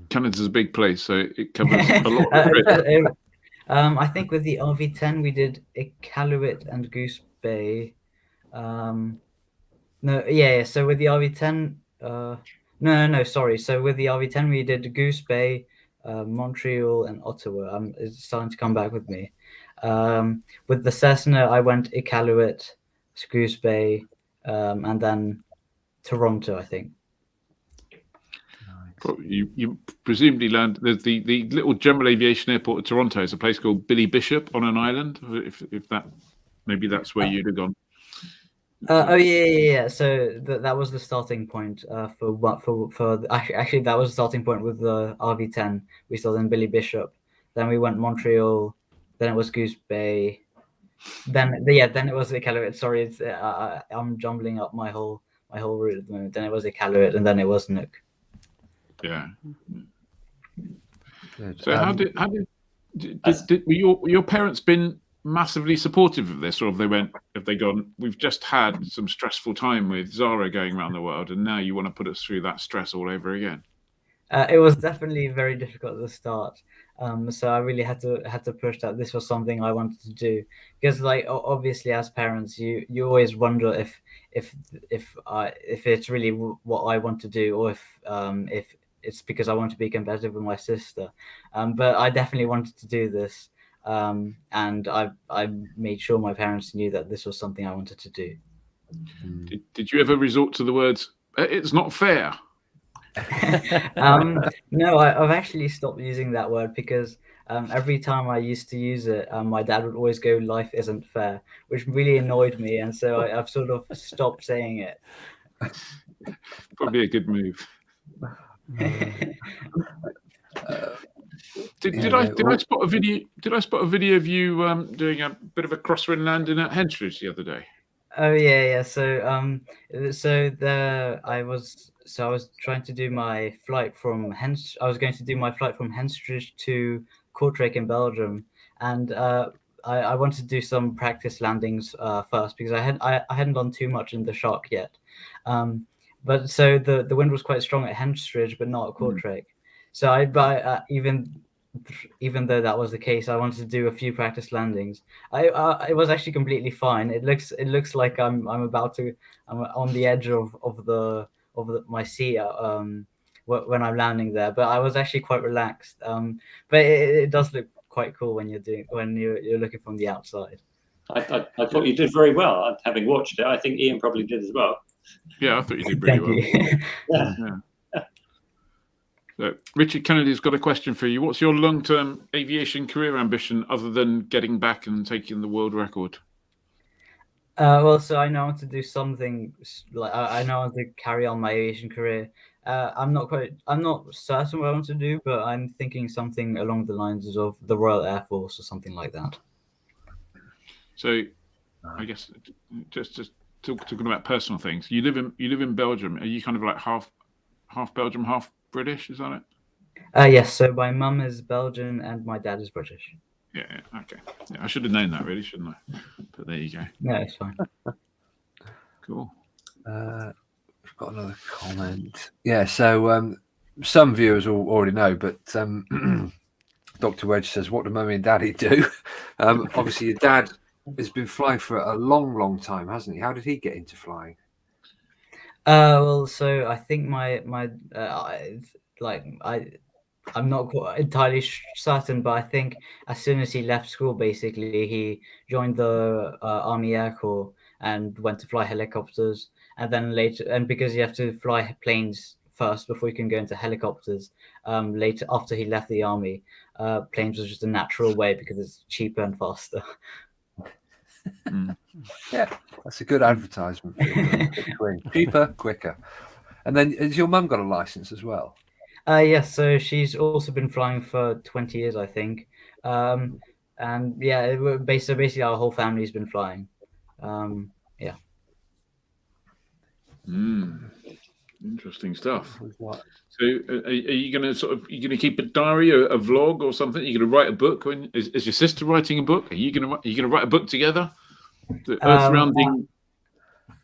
Canada's a big place, so it covers a lot. I think with the RV-10 we did Iqaluit and Goose Bay. So with the RV-10, no, sorry. So with the RV-10 we did Goose Bay, Montreal, and Ottawa. It's starting to come back with me. With the Cessna, I went Iqaluit, Goose Bay, and then Toronto, I think. You presumably land the little general aviation airport of Toronto is a place called Billy Bishop on an island. If that maybe that's where you'd have gone. Oh yeah. So that was the starting point actually that was the starting point with the RV10. We started in Billy Bishop, then we went Montreal, then it was Goose Bay, then it was Iqaluit. Sorry, it's I'm jumbling up my whole route at the moment. Then it was Iqaluit, and then it was Nuuk. Yeah. Good. So were your parents been massively supportive of this, or have they gone, we've just had some stressful time with Zara going around the world, and now you want to put us through that stress all over again? It was definitely very difficult at the start. So I really had to push that this was something I wanted to do, because like obviously as parents you always wonder if it's really what I want to do, or if it's because I want to be competitive with my sister. But I definitely wanted to do this, and I made sure my parents knew that this was something I wanted to do. Did you ever resort to the words "it's not fair"? No, I've actually stopped using that word, because every time I used to use it, my dad would always go, "Life isn't fair," which really annoyed me, and so I've sort of stopped saying it. Probably a good move. Did I spot a video? Did I spot a video of you doing a bit of a crosswind landing at Henstridge the other day? Oh yeah. So there I was trying to do my flight from I was going to do my flight from Henstridge to Kortrijk in Belgium, and I wanted to do some practice landings first, because I hadn't done too much in the shock yet. But so the wind was quite strong at Henstridge, but not at Kortrijk. So even though that was the case, I wanted to do a few practice landings. It was actually completely fine. It looks like I'm on the edge of my seat when I'm landing there, but I was actually quite relaxed. But it does look quite cool when you're looking from the outside. I thought you did very well. Having watched it, I think Ian probably did as well. Yeah, I thought you did really well. Yeah. So Richard Kennedy's got a question for you. What's your long-term aviation career ambition, other than getting back and taking the world record? Well, so I know I want to do something like I know I want to carry on my aviation career. I'm not certain what I want to do, but I'm thinking something along the lines of the Royal Air Force or something like that. So, I guess just talking about personal things. You live in Belgium. Are you kind of like half Belgium, half British? Is that it? Yes. So my mum is Belgian and my dad is British. Yeah. Okay. Yeah, I should have known that, really, shouldn't I? But there you go. No, it's fine. Cool. We've got another comment. Yeah. So some viewers will already know, but Dr. Wedge says, "What do Mummy and Daddy do?" Obviously, your dad has been flying for a long, long time, hasn't he? How did he get into flying? Well, so I think I'm not quite entirely certain, but I think as soon as he left school, basically he joined the Army Air Corps and went to fly helicopters, and then later, and because you have to fly planes first before you can go into helicopters, later after he left the army, planes was just a natural way because it's cheaper and faster. Yeah, that's a good advertisement. Cheaper, quicker. And then has your mum got a license as well? Yes, so she's also been flying for 20 years, I think. And yeah, basically our whole family's been flying. Yeah. Interesting stuff. So are you going to keep a diary, a vlog or something? Are you going to write a book? Is your sister writing a book? Are you going to write a book together? The Earth-rounding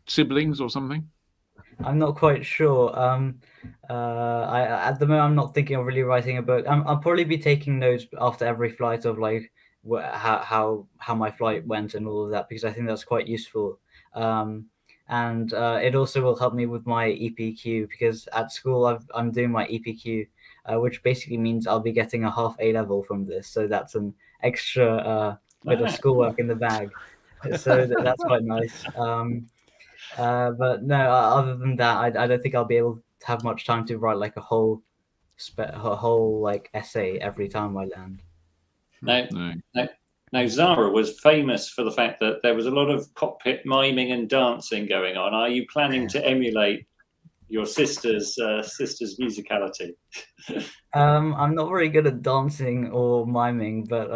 siblings or something? I'm not quite sure. At the moment, I'm not thinking of really writing a book. I'll probably be taking notes after every flight of like how my flight went and all of that, because I think that's quite useful. And it also will help me with my EPQ, because at school I'm doing my EPQ, which basically means I'll be getting a half A level from this. So that's an extra bit of schoolwork in the bag. So that's quite nice. But no, other than that, I don't think I'll be able to have much time to write like a whole a whole like essay every time I land. Now, Zara was famous for the fact that there was a lot of cockpit miming and dancing going on. Are you planning to emulate your sister's musicality? I'm not very good at dancing or miming, but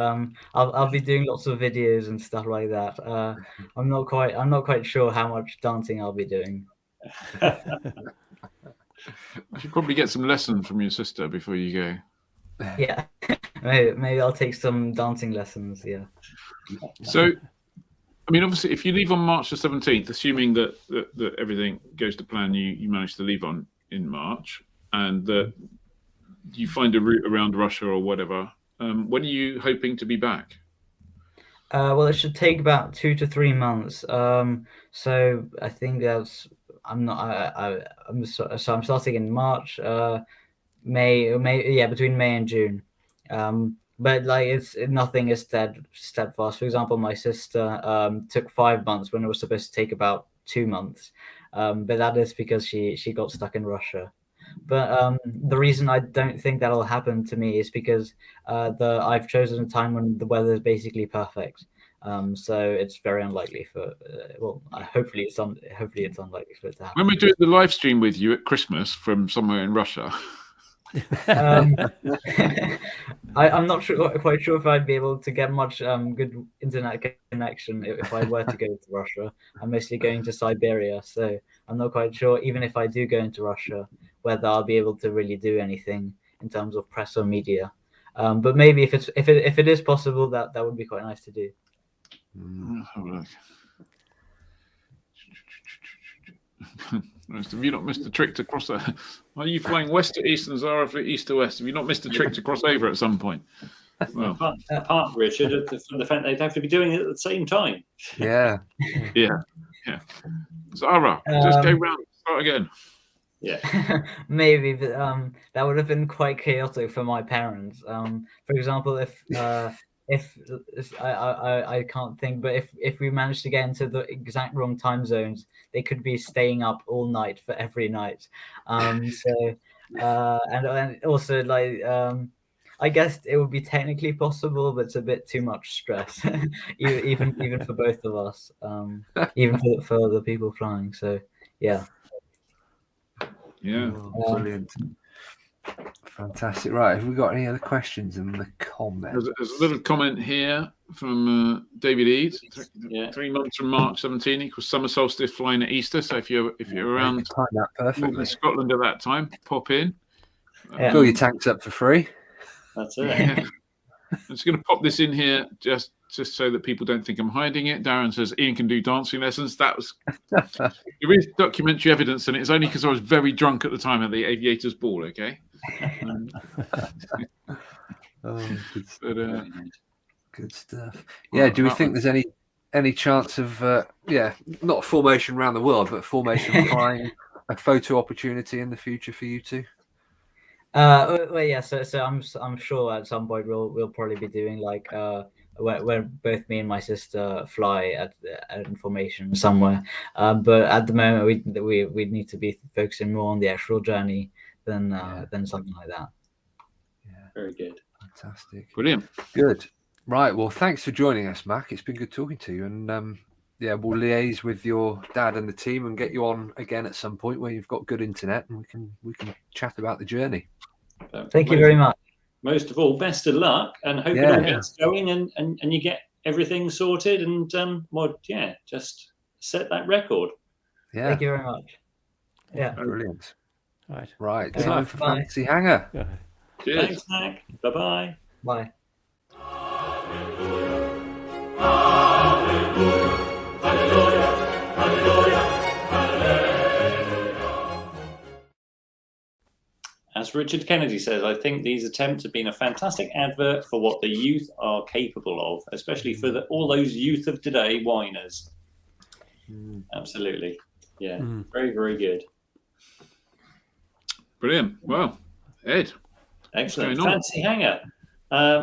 I'll be doing lots of videos and stuff like that. I'm not quite sure how much dancing I'll be doing. You should probably get some lessons from your sister before you go. Yeah, maybe I'll take some dancing lessons. Yeah. So, I mean, obviously, if you leave on March the 17th, assuming that everything goes to plan, you manage to leave in March, and that you find a route around Russia or whatever. When are you hoping to be back? Well, it should take about 2 to 3 months. So I think I'm starting in March, May, between May and June. But like nothing is steadfast. For example, my sister took 5 months when it was supposed to take about 2 months. But that is because she got stuck in Russia. But the reason I don't think that'll happen to me is because I've chosen a time when the weather is basically perfect. So it's very unlikely for. Hopefully it's unlikely for it to happen. When we do the live stream with you at Christmas from somewhere in Russia. I'm not quite sure if I'd be able to get much good internet connection if I were to go to Russia. I'm mostly going to Siberia, so I'm not quite sure, even if I do go into Russia, whether I'll be able to really do anything in terms of press or media. But maybe if it is possible, that would be quite nice to do. Have you not missed the trick to cross? Are you flying west to east and Zara for east to west? Have you not missed the trick to cross over at some point? Well, apart, Richard, from the fact they'd have to be doing it at the same time. Yeah. Zara, just go round, start again. Yeah, maybe, but that would have been quite chaotic for my parents. For example, if I can't think, but if we managed to get into the exact wrong time zones, they could be staying up all night for every night. And also like I guess it would be technically possible, but it's a bit too much stress, even for both of us, even for the people flying. So yeah. Yeah, brilliant. Fantastic. Right, have we got any other questions in the comments? There's a little comment here from David Eads. 3 months from March 17 equals summer solstice flying at Easter. So if you're around Northern Scotland at that time, pop in. Fill your tanks up for free. That's it. Yeah. I'm just going to pop this in here just so that people don't think I'm hiding it. Darren says Ian can do dancing lessons. There is documentary evidence, and it's only because I was very drunk at the time at the Aviators Ball. Okay. Good stuff. Yeah. Do we think there's any chance of not formation around the world, but formation flying a photo opportunity in the future for you two? Well, yeah. So I'm sure at some point we'll probably be doing like where both me and my sister fly at information somewhere. But at the moment we need to be focusing more on the actual journey than something like that. Yeah. Very good. Fantastic. Brilliant. Good. Right. Well, thanks for joining us, Mack. It's been good talking to you, and we'll liaise with your dad and the team and get you on again at some point where you've got good internet and we can chat about the journey. Thank you very much. Most of all, best of luck, and hope it all gets going and you get everything sorted and just set that record. Yeah. Thank you very much. Yeah. Brilliant. Right. Time for Fancy Hangar. Cheers. Thanks, Mack. Bye-bye. Bye. As Richard Kennedy says, I think these attempts have been a fantastic advert for what the youth are capable of, especially for all those youth of today whiners. Absolutely. Yeah. Very, very good. Brilliant. Well, Ed. Excellent. Fancy Hangar.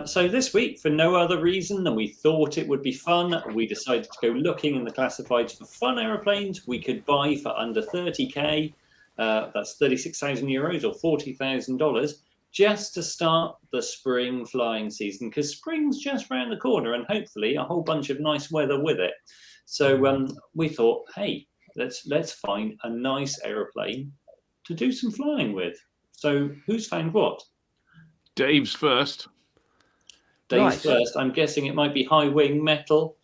So this week, for no other reason than we thought it would be fun, we decided to go looking in the classifieds for fun aeroplanes we could buy for under 30k. That's 36,000 euros or $40,000. just to start the spring flying season, because spring's just round the corner and hopefully a whole bunch of nice weather with it. So we thought, hey, let's find a nice aeroplane to do some flying with. So who's found what? Dave's first. Dave's first. I'm guessing it might be high wing metal.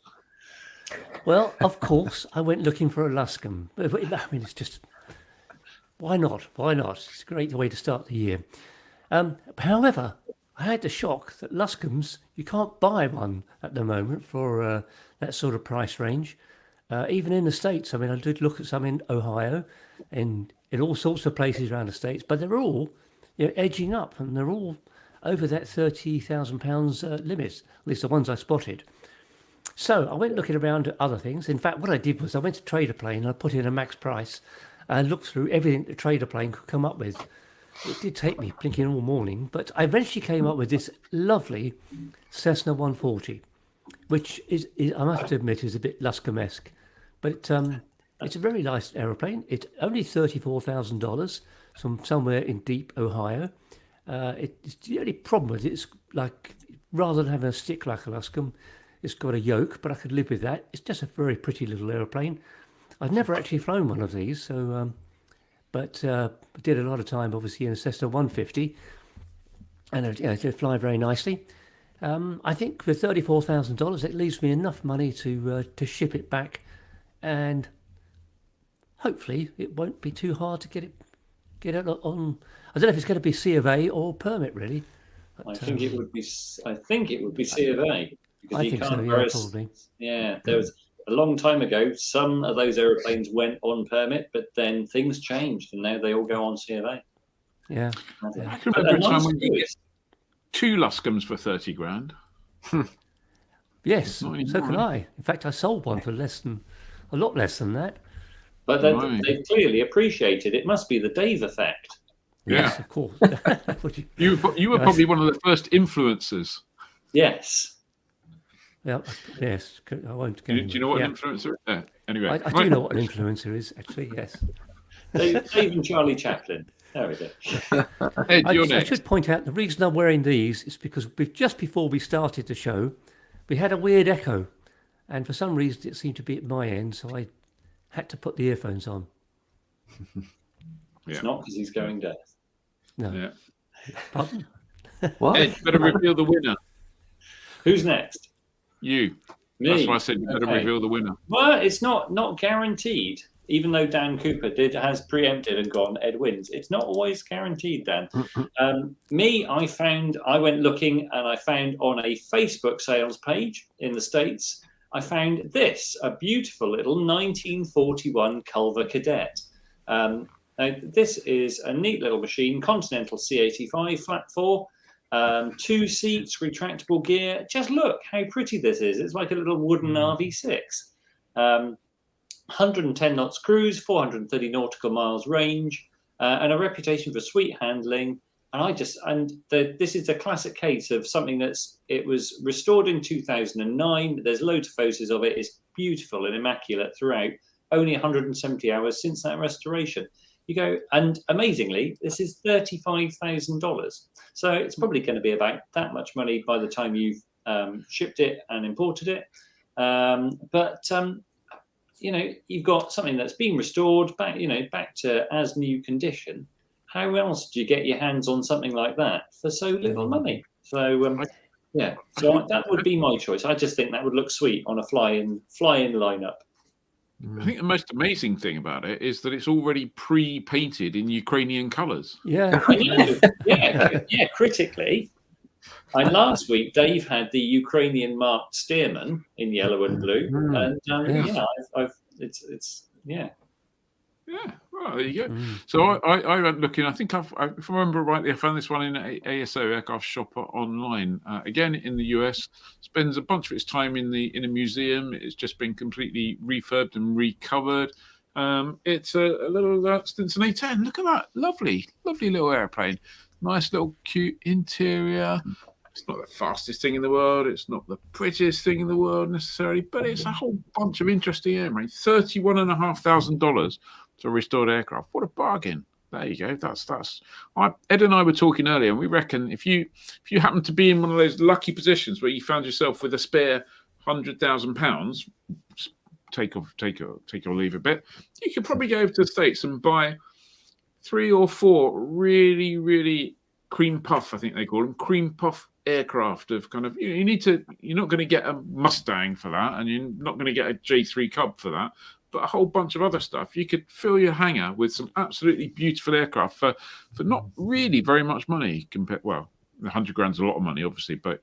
Well, of course, I went looking for a Luscombe. I mean, it's just, why not? Why not? It's a great way to start the year. However, I had the shock that Luscombes, you can't buy one at the moment for that sort of price range. Even in the States, I mean, I did look at some in Ohio and in all sorts of places around the States, but they're all edging up and they're all over that £30,000 limit, at least the ones I spotted. So I went looking around at other things. In fact, what I did was I went to Trader Plane and I put in a max price and looked through everything the Trader Plane could come up with. It did take me blinking all morning, but I eventually came up with this lovely Cessna 140, which is I must admit, is a bit Luscombe-esque. But it's a very nice aeroplane. It's only $34,000 from somewhere in deep Ohio. It's the only problem with it is, like, rather than having a stick like a Luscombe, it's got a yoke, but I could live with that. It's just a very pretty little aeroplane. I've never actually flown one of these, so but did a lot of time, obviously, in a Cessna 150, and they fly very nicely. I think for $34,000, it leaves me enough money to ship it back, and hopefully it won't be too hard to get it on. I don't know if it's going to be C of A or permit, really. But, I think it would be C of A. Because I think so, yeah, probably. Yeah, there was a long time ago. Some of those aeroplanes went on permit, but then things changed, and now they all go on C of A. Yeah. I can remember a time when you get 2 Luscombes for 30 grand. Yes, so can I. In fact, I sold one for a lot less than that. But they clearly appreciated it. Must be the Dave effect. Yes, of course. You were probably one of the first influencers. Yes. Yeah, yes. I won't. Do you know what an influencer is? Anyway, I do know what an influencer is, actually. Yes. Dave and Charlie Chaplin. There we go. Ed, I should point out the reason I'm wearing these is because just before we started the show, we had a weird echo, and for some reason it seemed to be at my end, so I had to put the earphones on. It's not because he's going deaf. No. Yeah. Pardon? What? Ed, better reveal the winner. Who's next? You. Me. That's why I said you better reveal the winner. Well, it's not guaranteed. Even though Dan Cooper has preempted and gone, Ed wins. It's not always guaranteed, Dan. I went looking and I found on a Facebook sales page in the States, I found a beautiful little 1941 Culver Cadet. Now, this is a neat little machine, Continental C85 flat 4. 2 seats, retractable gear. Just look how pretty this is. It's like a little wooden RV6. 110 knots cruise, 430 nautical miles range, and a reputation for sweet handling. And this is a classic case of something it was restored in 2009. There's loads of photos of it. It's beautiful and immaculate throughout. Only 170 hours since that restoration. You go, and amazingly, this is $35,000. So it's probably going to be about that much money by the time you've shipped it and imported it. You've got something that's been restored back to as new condition. How else do you get your hands on something like that for so little money? So that would be my choice. I just think that would look sweet on a fly-in lineup. I think the most amazing thing about it is that it's already pre-painted in Ukrainian colours. Yeah. I know. Yeah, critically. And last week, Dave had the Ukrainian marked Stearman in yellow and blue. And, Yeah, well, there you go. So I went looking. I think if I remember rightly, I found this one in ASO, Aircraft Shopper online. Again, in the US, spends a bunch of its time in a museum. It's just been completely refurbed and recovered. It's a little Stinson A10. Look at that, lovely little airplane. Nice little cute interior. It's not the fastest thing in the world. It's not the prettiest thing in the world necessarily, but it's a whole bunch of interesting airplanes. $31,500 to a restored aircraft. What a bargain there you go. That's. Ed and I were talking earlier, and we reckon if you happen to be in one of those lucky positions where you found yourself with a spare £100,000, take or leave a bit, you could probably go over to the States and buy 3 or 4 really, really cream puff, I think they call them, cream puff aircraft of kind of, you're not going to get a Mustang for that, and you're not going to get a J3 Cub for that, but a whole bunch of other stuff. You could fill your hangar with some absolutely beautiful aircraft for not really very much money compared. Well, 100 grand's a lot of money, obviously, but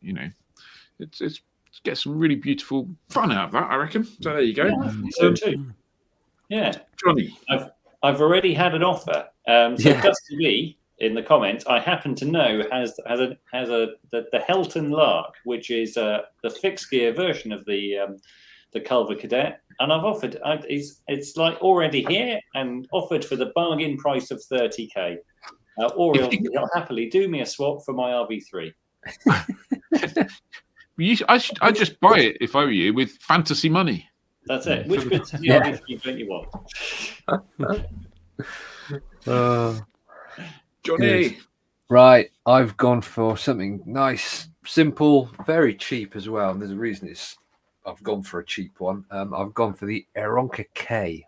it's get some really beautiful fun out of that, I reckon. So there you go. Yeah, I think so too. Yeah, Johnny, I've already had an offer. So Dusty B in the comments, I happen to know has the Helton Lark, which is the fixed gear version of the Culver Cadet, and I've offered. It's like already here and offered for the bargain price of 30k. Or he'll happily do me a swap for my RV3. I'd just buy it if I were you with fantasy money. That's it. Which bits of the RV3 don't you want? Johnny. Good. Right, I've gone for something nice, simple, very cheap as well. And there's a reason I've gone for a cheap one. I've gone for the Eronka K.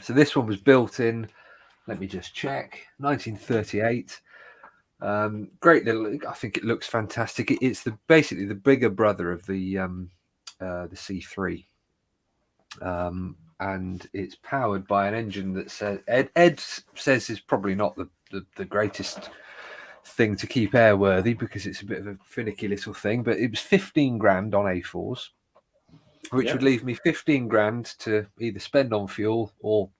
So this one was built in, let me just check, 1938. Great little. I think it looks fantastic. It's basically the bigger brother of the C3, and it's powered by an engine that says Ed says is probably not the greatest thing to keep airworthy because it's a bit of a finicky little thing. But it was 15 grand on A4s, which would leave me 15 grand to either spend on fuel or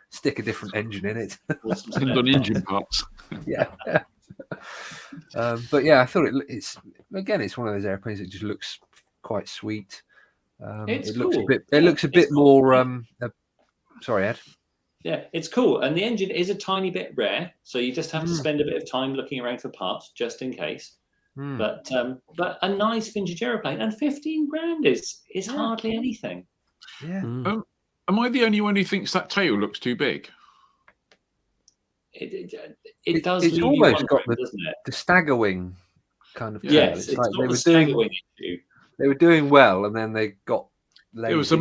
stick a different engine in it. Spend on engine parts. Yeah. But yeah, I thought it's one of those airplanes that just looks quite sweet. It looks cool. It looks a bit more. Sorry, Ed. Yeah, it's cool, and the engine is a tiny bit rare, so you just have to spend a bit of time looking around for parts just in case. But a nice vintage aeroplane, and 15 grand is hardly anything. Yeah. Am I the only one who thinks that tail looks too big? It does. It's almost got doesn't it? the stagger wing kind of tail. Yes, it's like they were doing. They were doing well, and then they got lazy.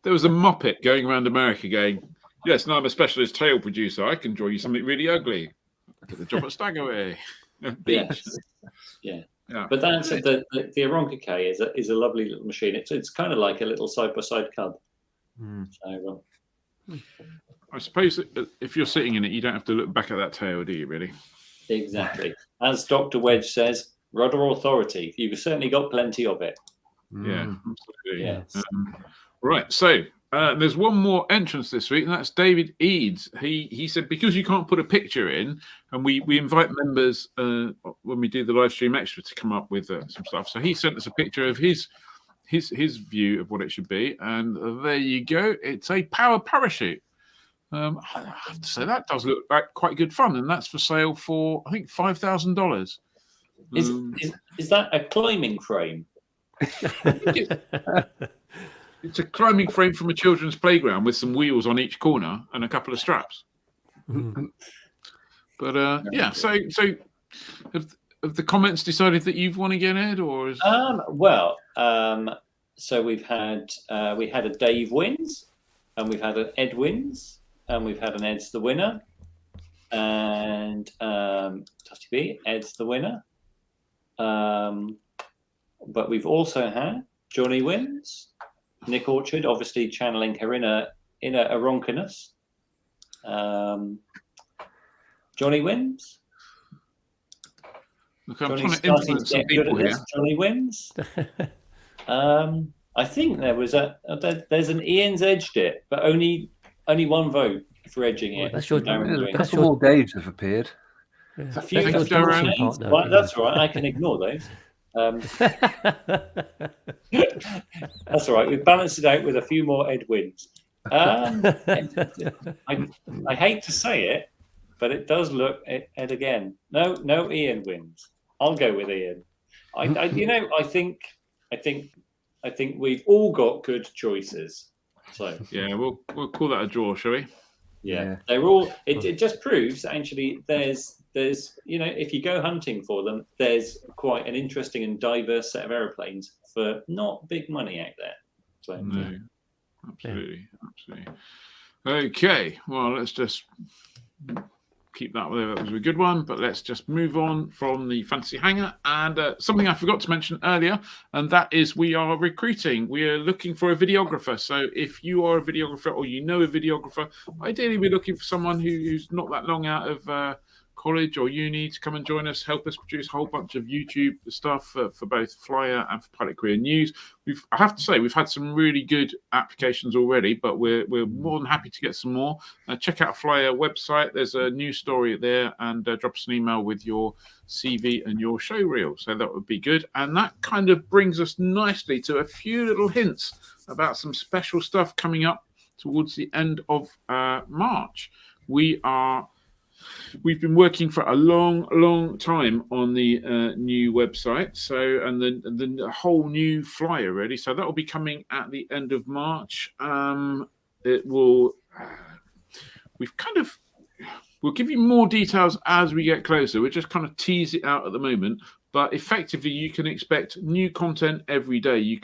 There was a Muppet going around America going, "Yes, now I'm a specialist tail producer. I can draw you something really ugly. Get the job at Staggerway." Yeah. But that's the Eronka K is a lovely little machine. It's kind of like a little side by side Cub. So, I suppose that if you're sitting in it, you don't have to look back at that tail, do you? Really? Exactly. As Dr. Wedge says, rudder authority. You've certainly got plenty of it. Yeah, absolutely. Yes. Right. So there's one more entrance this week, and that's David Eads. He said because you can't put a picture in, and we invite members when we do the live stream extra to come up with some stuff. So he sent us a picture of his view of what it should be, and there you go. It's a power parachute. I have to say that does look like quite good fun, and that's for sale for I think $5,000. Is that a climbing frame? It's a climbing frame from a children's playground with some wheels on each corner and a couple of straps. But yeah, so have the comments decided that you've won again, Ed, or is... So we had a Dave wins, and we've had an Ed wins, and we've had an Ed's the winner, and Dusty B, Ed's the winner. But we've also had Johnny wins, Nick Orchard, obviously channeling her inner Eronkiness. Johnny wins. Look, I'm trying to influence some people here. Johnny wins. I think there's an Ian's edged it, but only one vote for edging it. That's your more Daves have appeared. A few names. Right, that's all right. I can ignore those. That's all right. We've balanced it out with a few more Ed wins. I hate to say it, but it does look Ed again. No, Ian wins. I'll go with Ian. I think we've all got good choices. So yeah, we'll call that a draw, shall we? Yeah, they're all. It just proves that actually there's if you go hunting for them, there's quite an interesting and diverse set of aeroplanes for not big money out there. So no, absolutely. Okay, well, let's just keep that there. That was a good one, but let's just move on from the fantasy hangar. And something I forgot to mention earlier, and that is we are recruiting. We are looking for a videographer. So if you are a videographer or you know a videographer, ideally we're looking for someone who's not that long out of college or uni to come and join us, help us produce a whole bunch of YouTube stuff for both Flyer and for Pilot Career News. I have to say, we've had some really good applications already, but we're more than happy to get some more. Check out Flyer website. There's a news story there, and drop us an email with your CV and your show reel. So that would be good. And that kind of brings us nicely to a few little hints about some special stuff coming up towards the end of March. We've been working for a long time on the new website, and the whole new Flyer ready. So that will be coming at the end of March. It will. We'll give you more details as we get closer. We're just kind of tease it out at the moment. But effectively, you can expect new content every day. You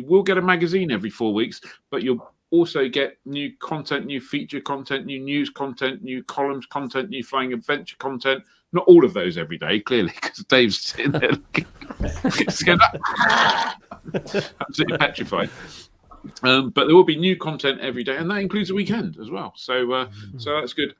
will get a magazine every 4 weeks, but you'll also get new content, new feature content, new news content, new columns content, new flying adventure content. Not all of those every day, clearly, because Dave's sitting there looking absolutely petrified. But there will be new content every day, and that includes a weekend as well. So that's good.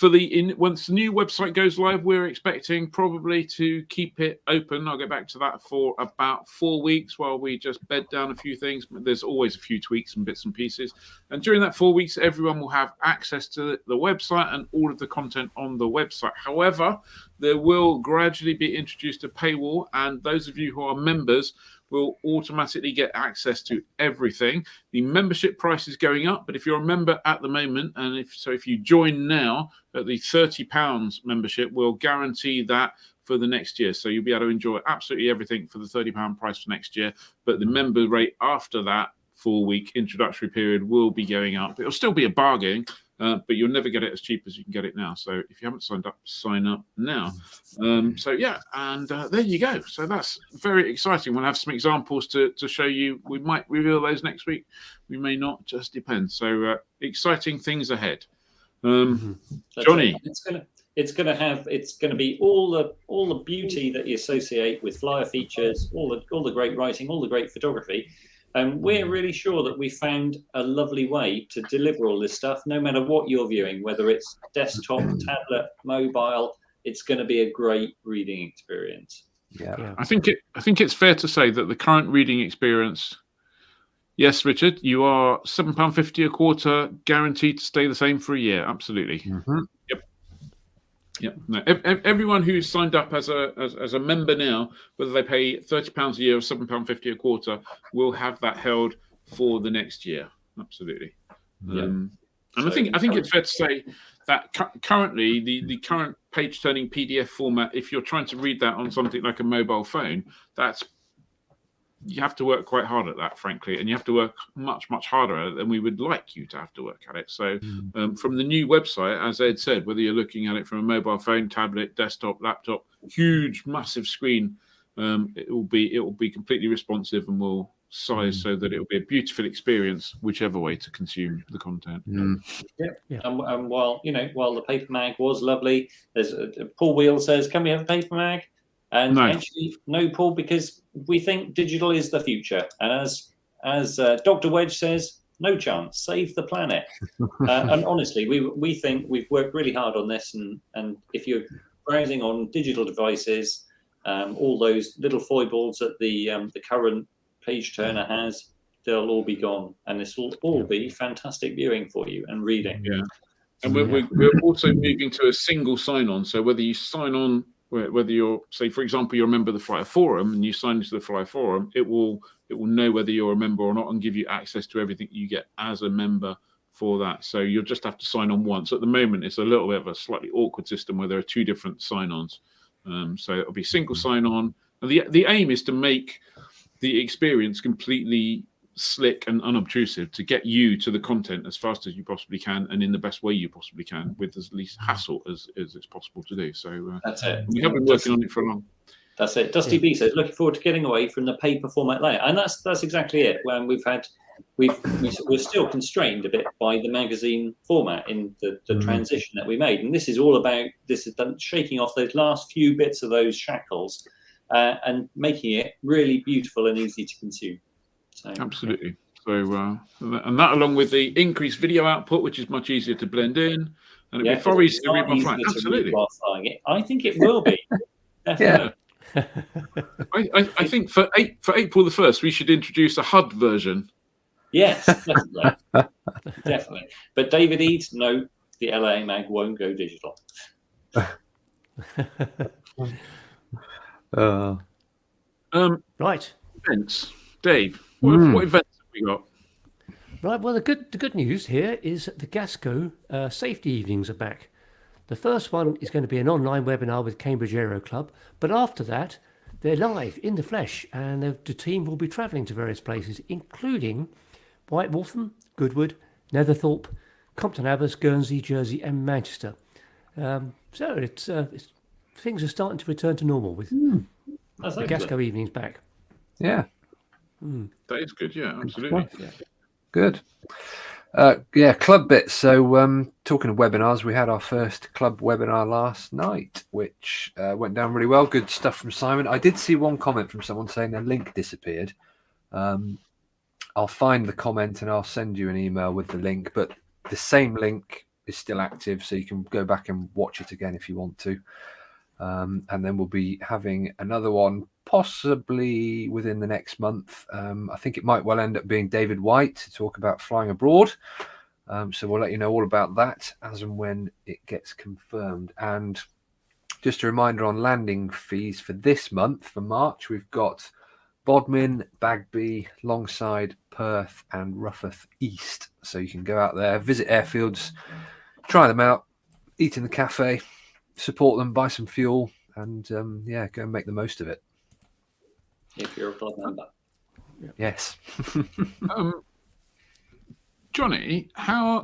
Once the new website goes live, we're expecting probably to keep it open. I'll get back to that for about 4 weeks while we just bed down a few things. There's always a few tweaks and bits and pieces. And during that 4 weeks, everyone will have access to the website and all of the content on the website. However, there will gradually be introduced a paywall, and those of you who are members will automatically get access to everything. The membership price is going up, but if you're a member at the moment, and if you join now at the £30 membership, we'll guarantee that for the next year. So you'll be able to enjoy absolutely everything for the £30 price for next year. But the member rate after that 4-week introductory period will be going up. It'll still be a bargain, but you'll never get it as cheap as you can get it now. So if you haven't signed up, sign up now. There you go. So that's very exciting. We'll have some examples to show you. We might reveal those next week. We may not, just depends. So exciting things ahead. Johnny, it's going to be all the beauty that you associate with Flyer features, all the great writing, all the great photography. And we're really sure that we found a lovely way to deliver all this stuff, no matter what you're viewing, whether it's desktop, tablet, mobile. It's going to be a great reading experience. Yeah. I think it's fair to say that the current reading experience. Yes, Richard, you are £7.50 a quarter, guaranteed to stay the same for a year. Absolutely. Mm-hmm. Yep. No, everyone who's signed up as a member now, whether they pay £30 a year or £7.50 a quarter, will have that held for the next year. Absolutely. And I think it's fair to say that currently the current page turning PDF format, if you're trying to read that on something like a mobile phone, you have to work quite hard at that, frankly, and you have to work much harder at it than we would like you to have to work at it. So from the new website, as Ed said, whether you're looking at it from a mobile phone, tablet, desktop, laptop, huge, massive screen, it will be completely responsive and will size so that it will be a beautiful experience, whichever way to consume the content. Yeah. And while the paper mag was lovely, there's Paul Wheel says, "Can we have a paper mag?" And actually, no, Paul, because we think digital is the future. And as Dr. Wedge says, no chance, save the planet. And honestly, we think we've worked really hard on this. And if you're browsing on digital devices, all those little foibles that the current page turner has, they'll all be gone. And this will all be fantastic viewing for you and reading. Yeah. And we're also moving to a single sign-on. So whether you sign on, whether you're, say, for example, you're a member of the Flyer Forum and you sign into the Flyer Forum, it will know whether you're a member or not and give you access to everything you get as a member for that. So you'll just have to sign on once. At the moment, it's a little bit of a slightly awkward system where there are two different sign-ons. So it'll be single sign-on. And the aim is to make the experience completely slick and unobtrusive to get you to the content as fast as you possibly can and in the best way you possibly can with as least hassle as it's possible to do. So that's it. We have been working on it for long. That's it. Dusty B says, looking forward to getting away from the paper format layout. And that's exactly it. When we're still constrained a bit by the magazine format in the transition that we made. And this is all about, this is done shaking off those last few bits of those shackles and making it really beautiful and easy to consume. So, absolutely. So, and that along with the increased video output, which is much easier to blend in, and it'll be far easier to read while flying. Absolutely. I think it will be. Yeah. I think for April the 1st, we should introduce a HUD version. Yes, definitely. Definitely. But David Eads, no, the LA Mag won't go digital. Right. Events. Dave, what events have we got? Right, well, the good news here is that the Gasco safety evenings are back. The first one is going to be an online webinar with Cambridge Aero Club, but after that, they're live in the flesh, and the team will be travelling to various places, including White Waltham, Goodwood, Netherthorpe, Compton Abbas, Guernsey, Jersey, and Manchester. So it's things are starting to return to normal with the Gasco evenings back. Yeah. That is good. Yeah, absolutely. Yeah. Good. Club bits. So talking of webinars, we had our first club webinar last night, which went down really well. Good stuff from Simon. I did see one comment from someone saying their link disappeared. I'll find the comment and I'll send you an email with the link, but the same link is still active, so you can go back and watch it again if you want to. And then we'll be having another one possibly within the next month. I think it might well end up being David White to talk about flying abroad. So we'll let you know all about that as and when it gets confirmed. And just a reminder on landing fees for this month, for March, we've got Bodmin, Bagby, Longside, Perth and Rufforth East. So you can go out there, visit airfields, try them out, eat in the cafe, support them, buy some fuel, and go and make the most of it. If you're a club member. Yes. Johnny, how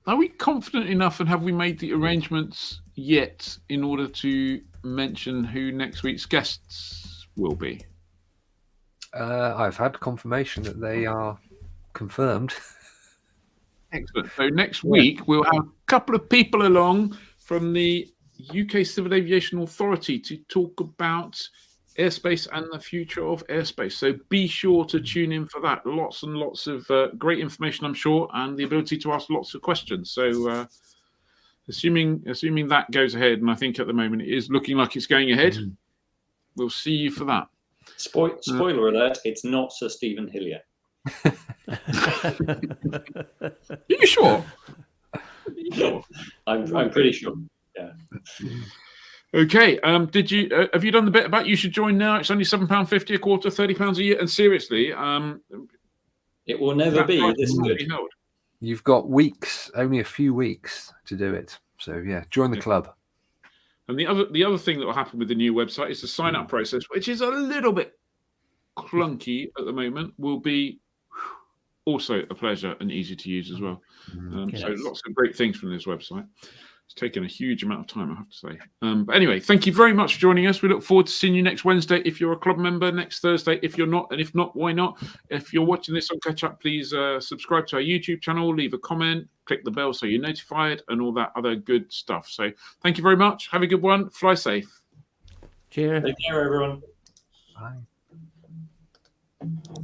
are we confident enough, and have we made the arrangements yet in order to mention who next week's guests will be? I've had confirmation that they are confirmed. Excellent. So next week we'll have a couple of people along from the UK Civil Aviation Authority to talk about airspace and the future of airspace. So be sure to tune in for that. Lots and lots of great information, I'm sure, and the ability to ask lots of questions. So assuming that goes ahead, and I think at the moment it is looking like it's going ahead, we'll see you for that. Spoiler alert, it's not Sir Stephen Hillier. Are you sure? I'm pretty sure. Yeah. Okay. Have you done the bit about you should join now? It's only £7.50 a quarter, £30 a year, and seriously, it will never be this good. You've got weeks, only a few weeks to do it. So yeah, join the club. And the other thing that will happen with the new website is the sign-up process, which is a little bit clunky at the moment, will be also a pleasure and easy to use as well. So lots of great things from this website. It's taken a huge amount of time, I have to say. But anyway, thank you very much for joining us. We look forward to seeing you next Wednesday if you're a club member, next Thursday if you're not, and if not, why not? If you're watching this on Catch Up, please subscribe to our YouTube channel, leave a comment, click the bell so you're notified, and all that other good stuff. So thank you very much. Have a good one. Fly safe. Cheers. Take care, everyone. Bye.